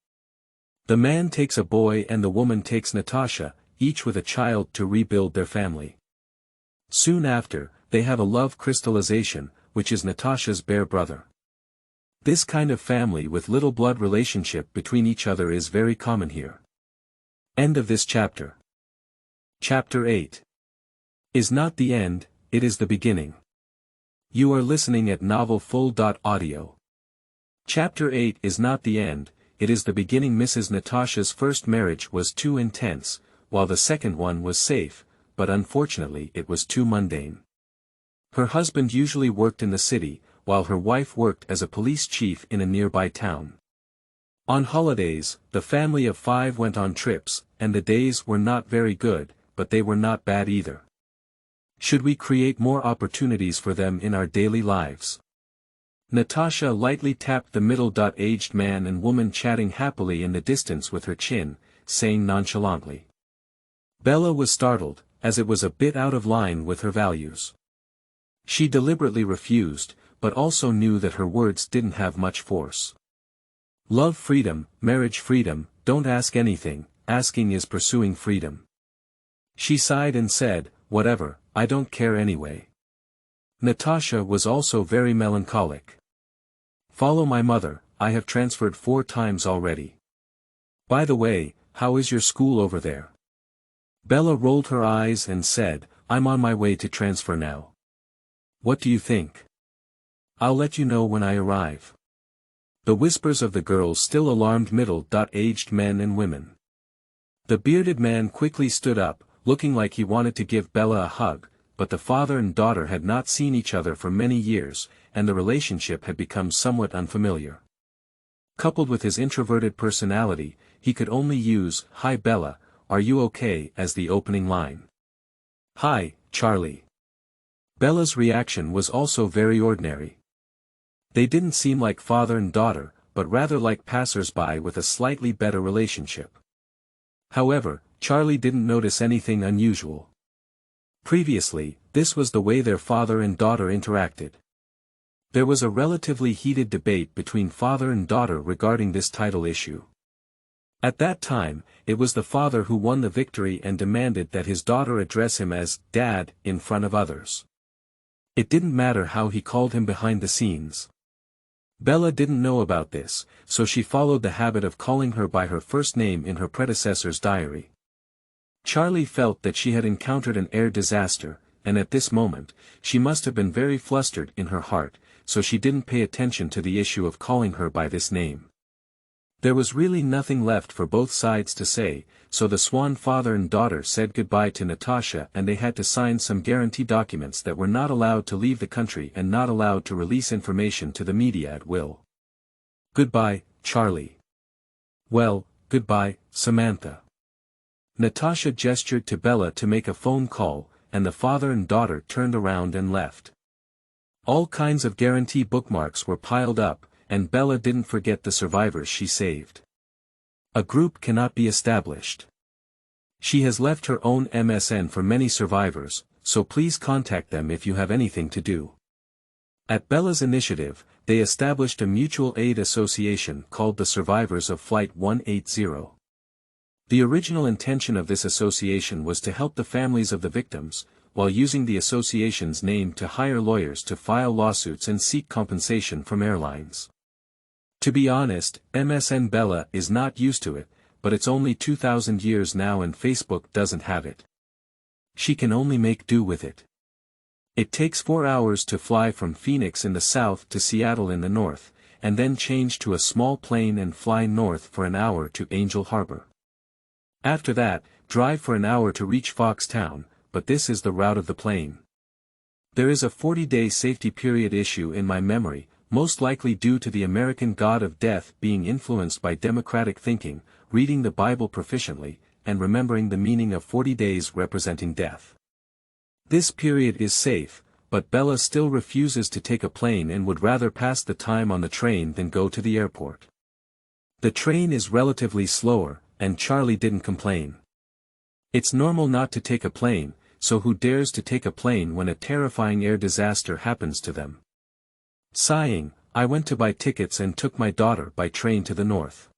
Speaker 1: The man takes a boy and the woman takes Natasha, each with a child to rebuild their family. Soon after, they have a love crystallization, which is Natasha's bear brother. This kind of family with little blood relationship between each other is very common here. End of this chapter. Chapter 8 is not the end, it is the beginning. You are listening at novelfull.audio. Chapter 8 is not the end, it is the beginning. Mrs. Natasha's first marriage was too intense, while the second one was safe, but unfortunately it was too mundane. Her husband usually worked in the city, while her wife worked as a police chief in a nearby town. On holidays, the family of 5 went on trips, and the days were not very good, but they were not bad either. Should we create more opportunities for them in our daily lives? Natasha lightly tapped the middle-aged man and woman chatting happily in the distance with her chin, saying nonchalantly. Bella was startled, as it was a bit out of line with her values. She deliberately refused, but also knew that her words didn't have much force. Love freedom, marriage freedom, don't ask anything, asking is pursuing freedom. She sighed and said, whatever, I don't care anyway. Natasha was also very melancholic. Follow my mother, I have transferred 4 times already. By the way, how is your school over there? Bella rolled her eyes and said, I'm on my way to transfer now. What do you think? I'll let you know when I arrive. The whispers of the girls still alarmed middle-aged men and women. The bearded man quickly stood up, looking like he wanted to give Bella a hug, but the father and daughter had not seen each other for many years, and the relationship had become somewhat unfamiliar. Coupled with his introverted personality, he could only use, "Hi Bella, are you okay?" as the opening line. "Hi, Charlie." Bella's reaction was also very ordinary. They didn't seem like father and daughter, but rather like passers-by with a slightly better relationship. However, Charlie didn't notice anything unusual. Previously, this was the way their father and daughter interacted. There was a relatively heated debate between father and daughter regarding this title issue. At that time, it was the father who won the victory and demanded that his daughter address him as "Dad" in front of others. It didn't matter how he called him behind the scenes. Bella didn't know about this, so she followed the habit of calling her by her first name in her predecessor's diary. Charlie felt that she had encountered an air disaster, and at this moment, she must have been very flustered in her heart, so she didn't pay attention to the issue of calling her by this name. There was really nothing left for both sides to say, so the swan father and daughter said goodbye to Natasha and they had to sign some guarantee documents that were not allowed to leave the country and not allowed to release information to the media at will. Goodbye, Charlie. Well, goodbye, Samantha. Natasha gestured to Bella to make a phone call, and the father and daughter turned around and left. All kinds of guarantee bookmarks were piled up, and Bella didn't forget the survivors she saved. A group cannot be established. She has left her own MSN for many survivors, so please contact them if you have anything to do. At Bella's initiative, they established a mutual aid association called the Survivors of Flight 180. The original intention of this association was to help the families of the victims, while using the association's name to hire lawyers to file lawsuits and seek compensation from airlines. To be honest, MSN Bella is not used to it, but it's only 2000 years now and Facebook doesn't have it. She can only make do with it. It takes 4 hours to fly from Phoenix in the south to Seattle in the north, and then change to a small plane and fly north for an hour to Angel Harbor. After that, drive for an hour to reach Foxtown, but this is the route of the plane. There is a 40-day safety period issue in my memory, most likely due to the American god of death being influenced by democratic thinking, reading the Bible proficiently, and remembering the meaning of 40 days representing death. This period is safe, but Bella still refuses to take a plane and would rather pass the time on the train than go to the airport. The train is relatively slower, and Charlie didn't complain. It's normal not to take a plane, so who dares to take a plane when a terrifying air disaster happens to them? Sighing, I went to buy tickets and took my daughter by train to the north.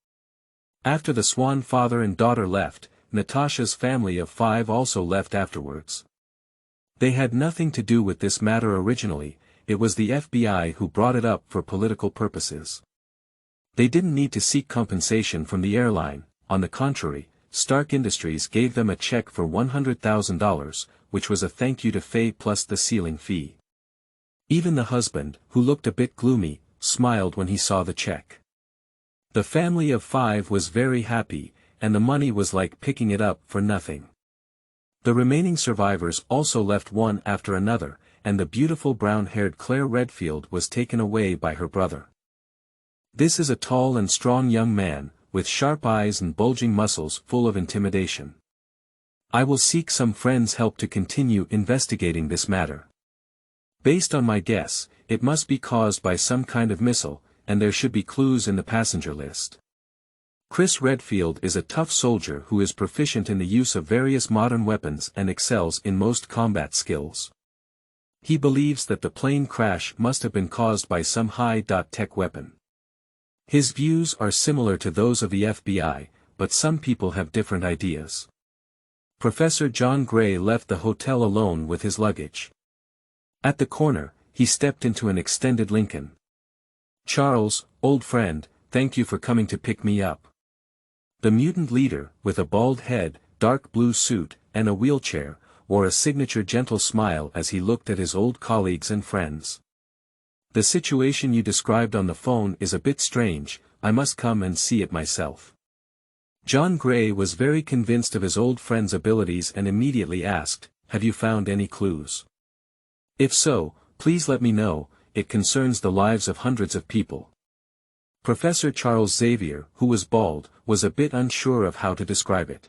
Speaker 1: After the swan father and daughter left, Natasha's family of 5 also left afterwards. They had nothing to do with this matter originally, it was the FBI who brought it up for political purposes. They didn't need to seek compensation from the airline. On the contrary, Stark Industries gave them a check for $100,000, which was a thank you to Faye plus the ceiling fee. Even the husband, who looked a bit gloomy, smiled when he saw the check. The family of 5 was very happy, and the money was like picking it up for nothing. The remaining survivors also left one after another, and the beautiful brown-haired Claire Redfield was taken away by her brother. This is a tall and strong young man, with sharp eyes and bulging muscles full of intimidation. I will seek some friends' help to continue investigating this matter. Based on my guess, it must be caused by some kind of missile, and there should be clues in the passenger list. Chris Redfield is a tough soldier who is proficient in the use of various modern weapons and excels in most combat skills. He believes that the plane crash must have been caused by some high-tech weapon. His views are similar to those of the FBI, but some people have different ideas. Professor John Gray left the hotel alone with his luggage. At the corner, he stepped into an extended Lincoln. "Charles, old friend, thank you for coming to pick me up." The mutant leader, with a bald head, dark blue suit, and a wheelchair, wore a signature gentle smile as he looked at his old colleagues and friends. "The situation you described on the phone is a bit strange, I must come and see it myself." John Gray was very convinced of his old friend's abilities and immediately asked, "Have you found any clues? If so, please let me know, it concerns the lives of hundreds of people." Professor Charles Xavier, who was bald, was a bit unsure of how to describe it.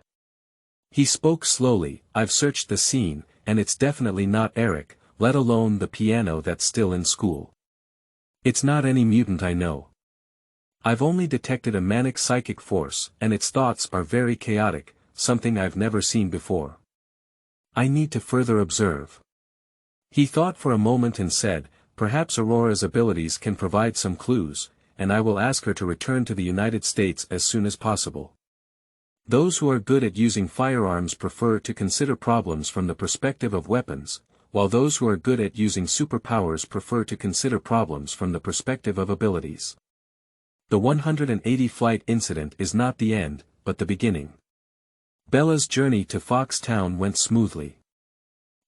Speaker 1: He spoke slowly, "I've searched the scene, and it's definitely not Eric, let alone the piano that's still in school. It's not any mutant I know. I've only detected a manic psychic force, and its thoughts are very chaotic, something I've never seen before. I need to further observe." He thought for a moment and said, "Perhaps Aurora's abilities can provide some clues, and I will ask her to return to the United States as soon as possible. Those who are good at using firearms prefer to consider problems from the perspective of weapons, while those who are good at using superpowers prefer to consider problems from the perspective of abilities. The 180 flight incident is not the end, but the beginning." Bella's journey to Foxtown went smoothly.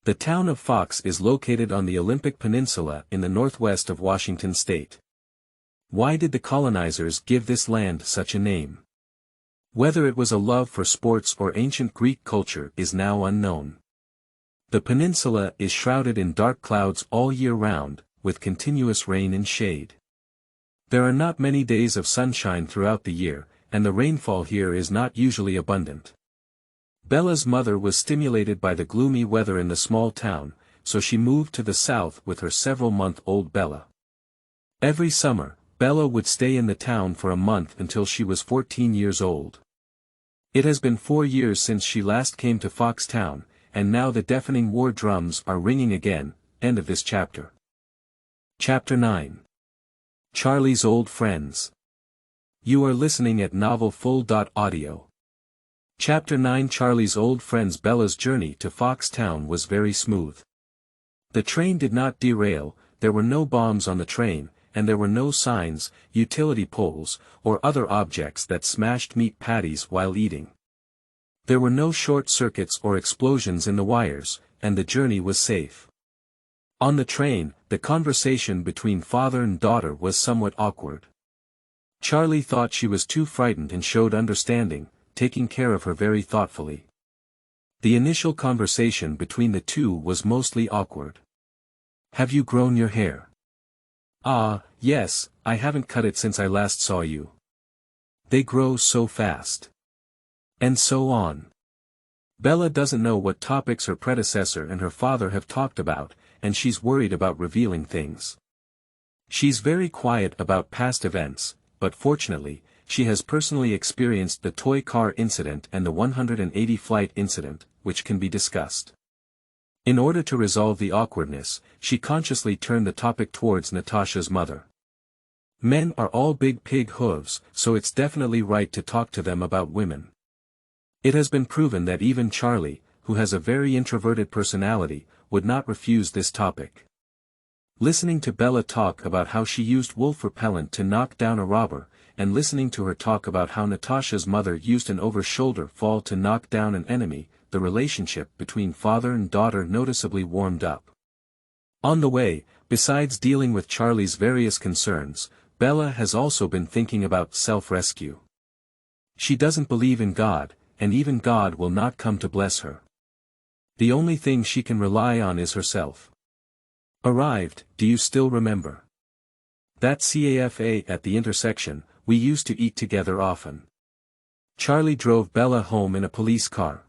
Speaker 1: The town of Fox is located on the Olympic Peninsula in the northwest of Washington state. Why did the colonizers give this land such a name? Whether it was a love for sports or ancient Greek culture is now unknown. The peninsula is shrouded in dark clouds all year round, with continuous rain and shade. There are not many days of sunshine throughout the year, and the rainfall here is not usually abundant. Bella's mother was stimulated by the gloomy weather in the small town, so she moved to the south with her several-month-old Bella. Every summer, Bella would stay in the town for a month until she was 14 years old. It has been 4 years since she last came to Foxtown, and now the deafening war drums are ringing again. End of this chapter. Chapter 9. Charlie's Old Friends. You are listening at novelfull.audio. Chapter 9. Charlie's Old Friends. Bella's journey to Foxtown was very smooth. The train did not derail, there were no bombs on the train, and there were no signs, utility poles, or other objects that smashed meat patties while eating. There were no short circuits or explosions in the wires, and the journey was safe. On the train, the conversation between father and daughter was somewhat awkward. Charlie thought she was too frightened and showed understanding, taking care of her very thoughtfully. The initial conversation between the two was mostly awkward. "Have you grown your hair?" "Ah, yes, I haven't cut it since I last saw you. They grow so fast." And so on. Bella doesn't know what topics her predecessor and her father have talked about, and she's worried about revealing things. She's very quiet about past events, but fortunately, she has personally experienced the toy car incident and the 180 flight incident, which can be discussed. In order to resolve the awkwardness, she consciously turned the topic towards Natasha's mother. Men are all big pig hooves, so it's definitely right to talk to them about women. It has been proven that even Charlie, who has a very introverted personality, would not refuse this topic. Listening to Bella talk about how she used wolf repellent to knock down a robber, and listening to her talk about how Natasha's mother used an over-shoulder fall to knock down an enemy, the relationship between father and daughter noticeably warmed up. On the way, besides dealing with Charlie's various concerns, Bella has also been thinking about self-rescue. She doesn't believe in God, and even God will not come to bless her. The only thing she can rely on is herself. Arrived, do you still remember? That cafe at the intersection, we used to eat together often. Charlie drove Bella home in a police car.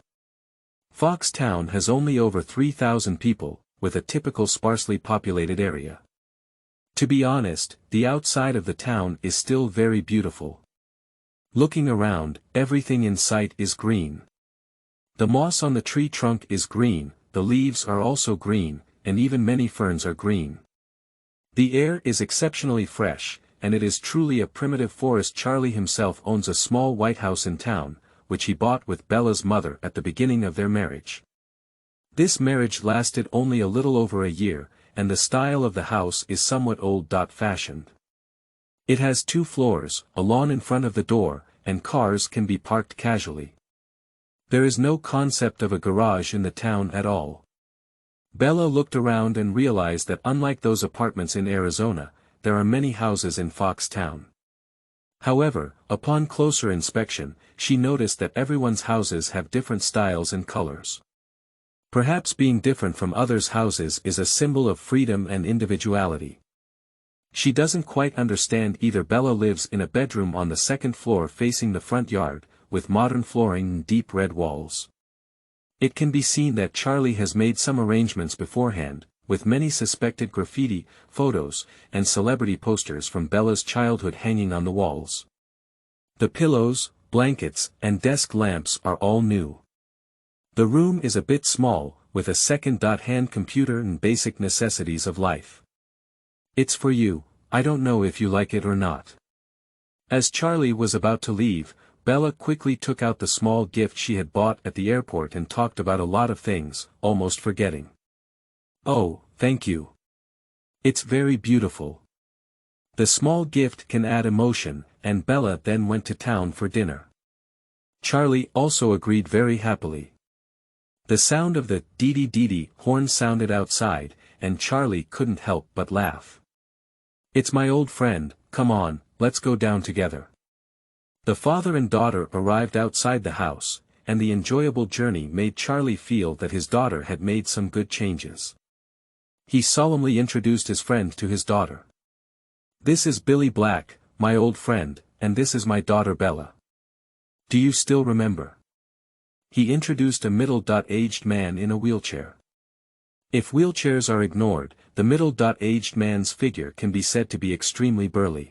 Speaker 1: Foxtown has only over 3,000 people, with a typical sparsely populated area. To be honest, the outside of the town is still very beautiful. Looking around, everything in sight is green. The moss on the tree trunk is green, the leaves are also green, and even many ferns are green. The air is exceptionally fresh, and it is truly a primitive forest. Charlie himself owns a small white house in town, which he bought with Bella's mother at the beginning of their marriage. This marriage lasted only a little over a year, and the style of the house is somewhat old-fashioned. It has 2 floors, a lawn in front of the door, and cars can be parked casually. There is no concept of a garage in the town at all. Bella looked around and realized that unlike those apartments in Arizona, there are many houses in Foxtown. However, upon closer inspection, she noticed that everyone's houses have different styles and colors. Perhaps being different from others' houses is a symbol of freedom and individuality. She doesn't quite understand either. Bella lives in a bedroom on the 2nd floor facing the front yard, with modern flooring and deep red walls. It can be seen that Charlie has made some arrangements beforehand, with many suspected graffiti, photos, and celebrity posters from Bella's childhood hanging on the walls. The pillows, blankets, and desk lamps are all new. The room is a bit small, with a second-hand computer and basic necessities of life. It's for you, I don't know if you like it or not. As Charlie was about to leave, Bella quickly took out the small gift she had bought at the airport and talked about a lot of things, almost forgetting. Oh, thank you. It's very beautiful. The small gift can add emotion, and Bella then went to town for dinner. Charlie also agreed very happily. The sound of the dee-dee-dee-dee horn sounded outside, and Charlie couldn't help but laugh. It's my old friend, come on, let's go down together. The father and daughter arrived outside the house, and the enjoyable journey made Charlie feel that his daughter had made some good changes. He solemnly introduced his friend to his daughter. This is Billy Black, my old friend, and this is my daughter Bella. Do you still remember? He introduced a middle-aged man in a wheelchair. If wheelchairs are ignored, the middle-aged man's figure can be said to be extremely burly.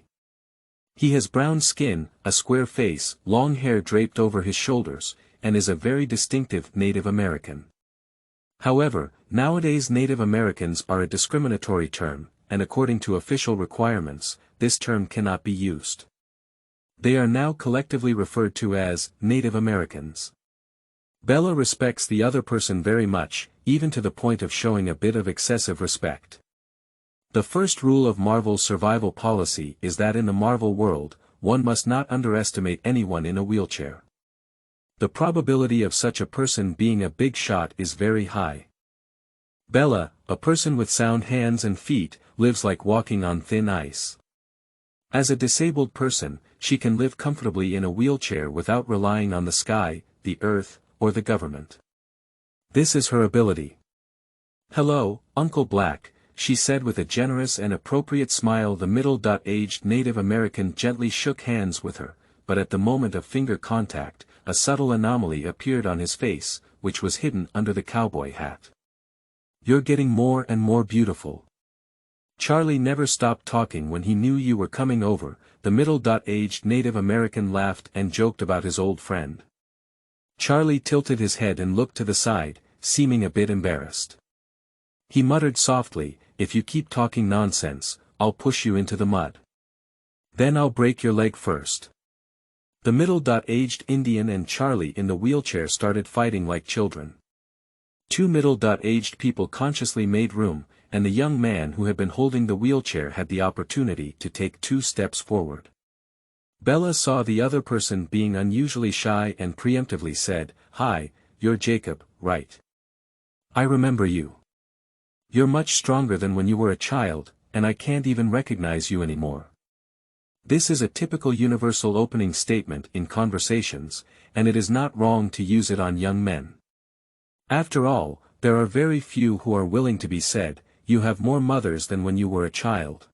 Speaker 1: He has brown skin, a square face, long hair draped over his shoulders, and is a very distinctive Native American. However, nowadays Native Americans are a discriminatory term, and according to official requirements, this term cannot be used. They are now collectively referred to as Native Americans. Bella respects the other person very much, even to the point of showing a bit of excessive respect. The first rule of Marvel's survival policy is that in the Marvel world, one must not underestimate anyone in a wheelchair. The probability of such a person being a big shot is very high. Bella, a person with sound hands and feet, lives like walking on thin ice. As a disabled person, she can live comfortably in a wheelchair without relying on the sky, the earth, or the government. This is her ability. Hello, Uncle Black, she said with a generous and appropriate smile. The middle-aged Native American gently shook hands with her, but at the moment of finger contact, a subtle anomaly appeared on his face, which was hidden under the cowboy hat. You're getting more and more beautiful. Charlie never stopped talking when he knew you were coming over. The middle-aged Native American laughed and joked about his old friend. Charlie tilted his head and looked to the side, seeming a bit embarrassed. He muttered softly, if you keep talking nonsense, I'll push you into the mud. Then I'll break your leg first. The middle-aged Indian and Charlie in the wheelchair started fighting like children. Two middle-aged people consciously made room, and the young man who had been holding the wheelchair had the opportunity to take 2 steps forward. Bella saw the other person being unusually shy and preemptively said, "Hi, you're Jacob, right? I remember you. You're much stronger than when you were a child, and I can't even recognize you anymore." This is a typical universal opening statement in conversations, and it is not wrong to use it on young men. After all, there are very few who are willing to be said, "You have more mothers than when you were a child."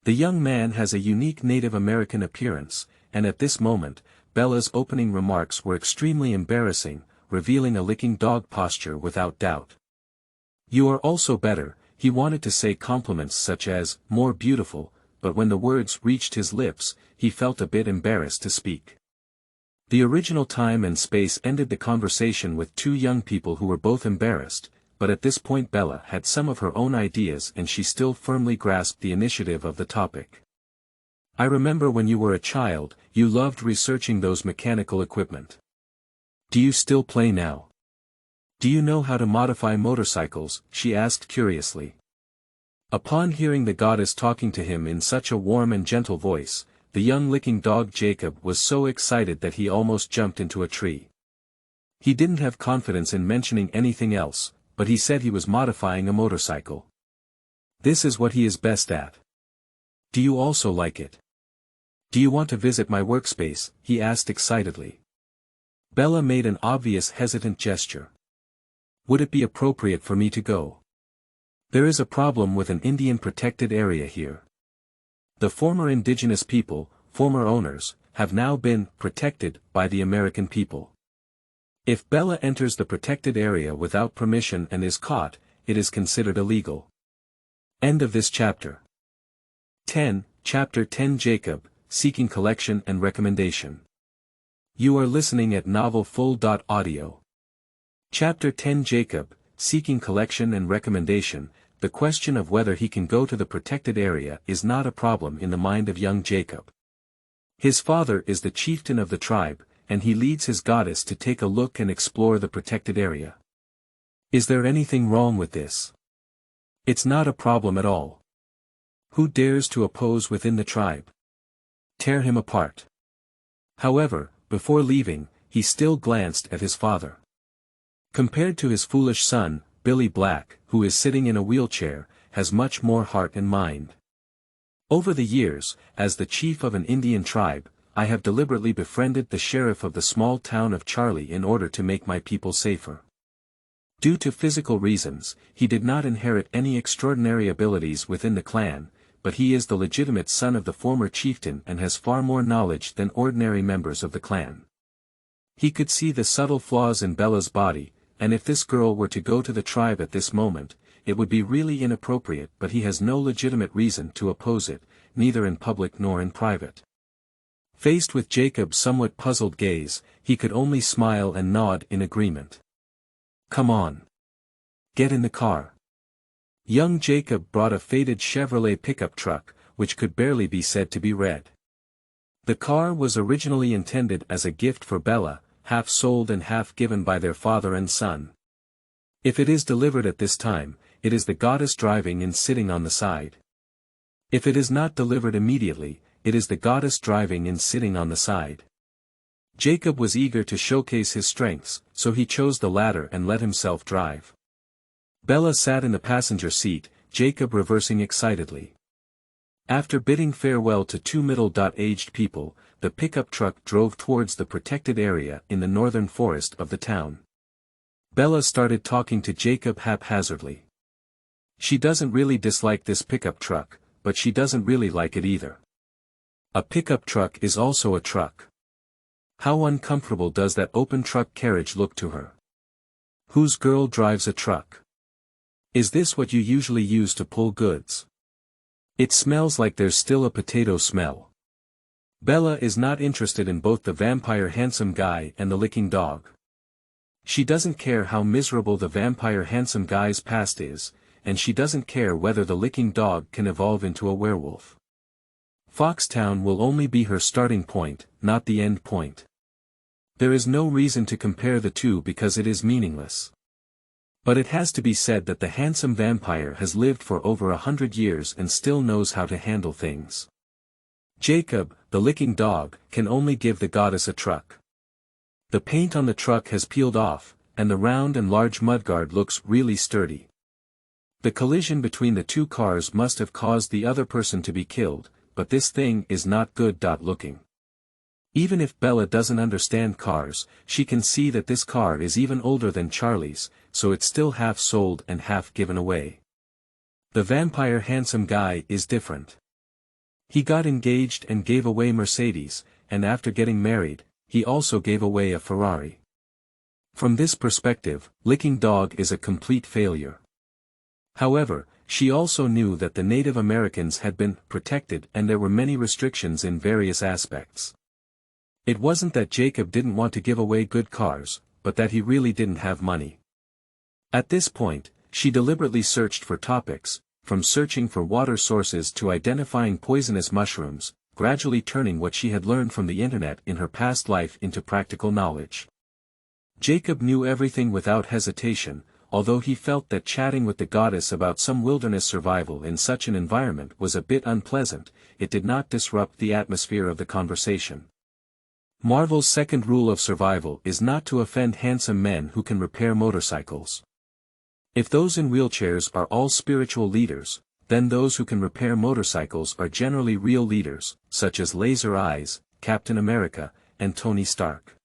Speaker 1: The young man has a unique Native American appearance, and at this moment, Bella's opening remarks were extremely embarrassing, revealing a licking dog posture without doubt. "You are also better," he wanted to say compliments such as, "more beautiful," but when the words reached his lips, he felt a bit embarrassed to speak. The original time and space ended the conversation with 2 young people who were both embarrassed, but at this point Bella had some of her own ideas and she still firmly grasped the initiative of the topic. "I remember when you were a child, you loved researching those mechanical equipment. Do you still play now? Do you know how to modify motorcycles?" she asked curiously. Upon hearing the goddess talking to him in such a warm and gentle voice, the young licking dog Jacob was so excited that he almost jumped into a tree. He didn't have confidence in mentioning anything else, but he said he was modifying a motorcycle. This is what he is best at. "Do you also like it? Do you want to visit my workspace?" he asked excitedly. Bella made an obvious hesitant gesture. "Would it be appropriate for me to go? There is a problem with an Indian protected area here. The former indigenous people, former owners, have now been protected by the American people. If Bella enters the protected area without permission and is caught, it is considered illegal." End of this chapter. 10, Chapter 10 Jacob, Seeking Collection and Recommendation. You are listening at novelfull.audio. Chapter 10 Jacob, Seeking Collection and Recommendation. The question of whether he can go to the protected area is not a problem in the mind of young Jacob. His father is the chieftain of the tribe, and he leads his goddess to take a look and explore the protected area. Is there anything wrong with this? It's not a problem at all. Who dares to oppose within the tribe? Tear him apart. However, before leaving, he still glanced at his father. Compared to his foolish son, Billy Black, who is sitting in a wheelchair, has much more heart and mind. Over the years, as the chief of an Indian tribe, I have deliberately befriended the sheriff of the small town of Charlie in order to make my people safer. Due to physical reasons, he did not inherit any extraordinary abilities within the clan, but he is the legitimate son of the former chieftain and has far more knowledge than ordinary members of the clan. He could see the subtle flaws in Bella's body, and if this girl were to go to the tribe at this moment, it would be really inappropriate, but he has no legitimate reason to oppose it, neither in public nor in private. Faced with Jacob's somewhat puzzled gaze, he could only smile and nod in agreement. "Come on. Get in the car." Young Jacob brought a faded Chevrolet pickup truck, which could barely be said to be red. The car was originally intended as a gift for Bella, half sold and half given by their father and son. If it is delivered at this time, it is the goddess driving and sitting on the side. If it is not delivered immediately, it is the goddess driving and sitting on the side. Jacob was eager to showcase his strengths, so he chose the latter and let himself drive. Bella sat in the passenger seat, Jacob reversing excitedly. After bidding farewell to 2 middle-aged people, the pickup truck drove towards the protected area in the northern forest of the town. Bella started talking to Jacob haphazardly. She doesn't really dislike this pickup truck, but she doesn't really like it either. A pickup truck is also a truck. How uncomfortable does that open truck carriage look to her? Whose girl drives a truck? Is this what you usually use to pull goods? It smells like there's still a potato smell. Bella is not interested in both the vampire handsome guy and the licking dog. She doesn't care how miserable the vampire handsome guy's past is, and she doesn't care whether the licking dog can evolve into a werewolf. Foxtown will only be her starting point, not the end point. There is no reason to compare the two because it is meaningless. But it has to be said that the handsome vampire has lived for over 100 years and still knows how to handle things. Jacob, the licking dog, can only give the goddess a truck. The paint on the truck has peeled off, and the round and large mudguard looks really sturdy. The collision between the two cars must have caused the other person to be killed, but this thing is not good. Looking. Even if Bella doesn't understand cars, she can see that this car is even older than Charlie's, so it's still half sold and half given away. The vampire handsome guy is different. He got engaged and gave away Mercedes, and after getting married, he also gave away a Ferrari. From this perspective, Licking Dog is a complete failure. However, she also knew that the Native Americans had been protected and there were many restrictions in various aspects. It wasn't that Jacob didn't want to give away good cars, but that he really didn't have money. At this point, she deliberately searched for topics, from searching for water sources to identifying poisonous mushrooms, gradually turning what she had learned from the internet in her past life into practical knowledge. Jacob knew everything without hesitation, although he felt that chatting with the goddess about some wilderness survival in such an environment was a bit unpleasant. It did not disrupt the atmosphere of the conversation. Marvel's second rule of survival is not to offend handsome men who can repair motorcycles. If those in wheelchairs are all spiritual leaders, then those who can repair motorcycles are generally real leaders, such as Laser Eyes, Captain America, and Tony Stark.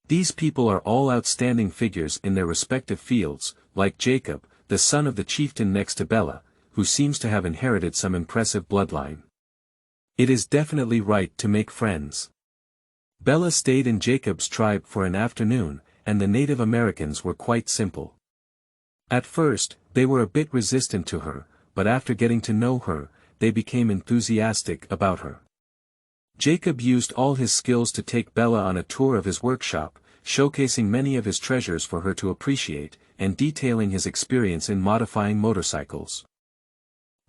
Speaker 1: These people are all outstanding figures in their respective fields, like Jacob, the son of the chieftain next to Bella, who seems to have inherited some impressive bloodline. It is definitely right to make friends. Bella stayed in Jacob's tribe for an afternoon, and the Native Americans were quite simple. At first, they were a bit resistant to her, but after getting to know her, they became enthusiastic about her. Jacob used all his skills to take Bella on a tour of his workshop, showcasing many of his treasures for her to appreciate, and detailing his experience in modifying motorcycles.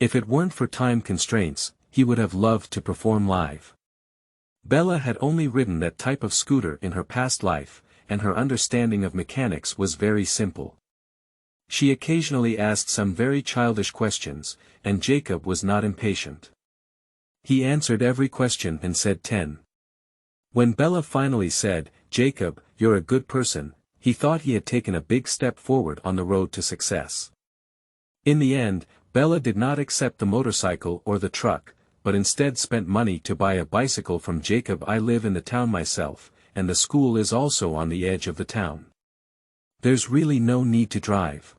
Speaker 1: If it weren't for time constraints, he would have loved to perform live. Bella had only ridden that type of scooter in her past life, and her understanding of mechanics was very simple. She occasionally asked some very childish questions, and Jacob was not impatient. He answered every question and said 10. When Bella finally said, "Jacob, you're a good person," he thought he had taken a big step forward on the road to success. In the end, Bella did not accept the motorcycle or the truck, but instead spent money to buy a bicycle from Jacob. "I live in the town myself, and the school is also on the edge of the town. There's really no need to drive.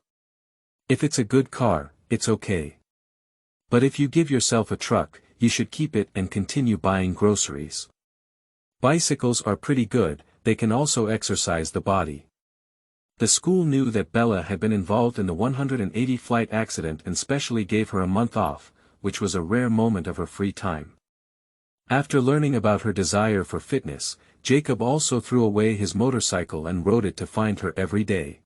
Speaker 1: If it's a good car, it's okay. But if you give yourself a truck, you should keep it and continue buying groceries. Bicycles are pretty good, they can also exercise the body." The school knew that Bella had been involved in the 180 flight accident and specially gave her a month off, which was a rare moment of her free time. After learning about her desire for fitness, Jacob also threw away his motorcycle and rode it to find her every day.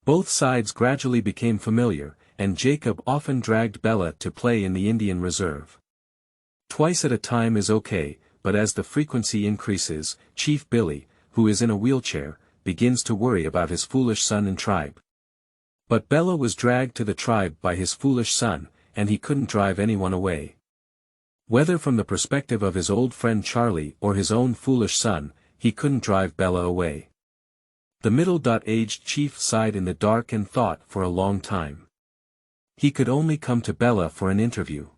Speaker 1: Both sides gradually became familiar, and Jacob often dragged Bella to play in the Indian Reserve. Twice at a time is okay, but as the frequency increases, Chief Billy, who is in a wheelchair, begins to worry about his foolish son and tribe. But Bella was dragged to the tribe by his foolish son, and he couldn't drive anyone away. Whether from the perspective of his old friend Charlie or his own foolish son, he couldn't drive Bella away. The middle-aged chief sighed in the dark and thought for a long time. He could only come to Bella for an interview.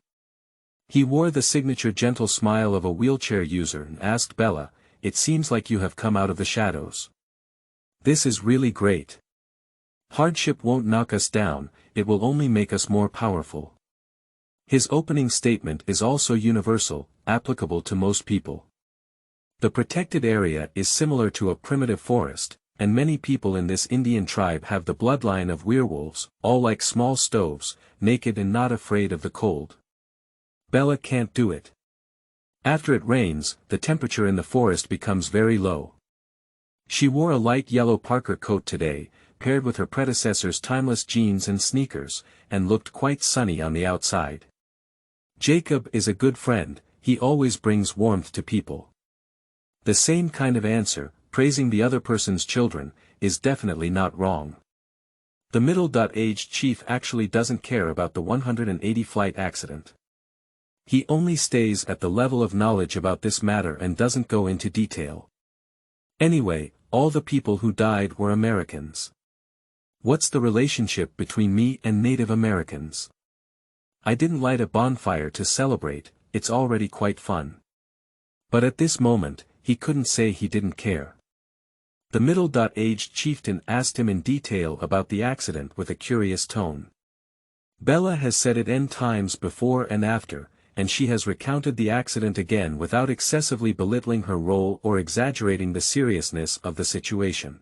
Speaker 1: He wore the signature gentle smile of a wheelchair user and asked Bella, "It seems like you have come out of the shadows. This is really great. Hardship won't knock us down, it will only make us more powerful." His opening statement is also universal, applicable to most people. The protected area is similar to a primitive forest, and many people in this Indian tribe have the bloodline of werewolves, all like small stoves, naked and not afraid of the cold. Bella can't do it. After it rains, the temperature in the forest becomes very low. She wore a light yellow Parker coat today, paired with her predecessor's timeless jeans and sneakers, and looked quite sunny on the outside. Jacob is a good friend, he always brings warmth to people. The same kind of answer, praising the other person's children, is definitely not wrong. The middle-aged chief actually doesn't care about the 180 flight accident. He only stays at the level of knowledge about this matter and doesn't go into detail. Anyway, all the people who died were Americans. What's the relationship between me and Native Americans? I didn't light a bonfire to celebrate, it's already quite fun. But at this moment, he couldn't say he didn't care. The middle-aged chieftain asked him in detail about the accident with a curious tone. Bella has said it n times before and after, and she has recounted the accident again without excessively belittling her role or exaggerating the seriousness of the situation.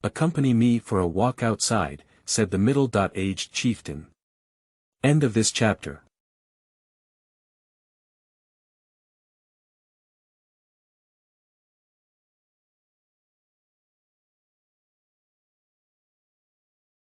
Speaker 1: "Accompany me for a walk outside," said the middle-aged chieftain. End of this chapter.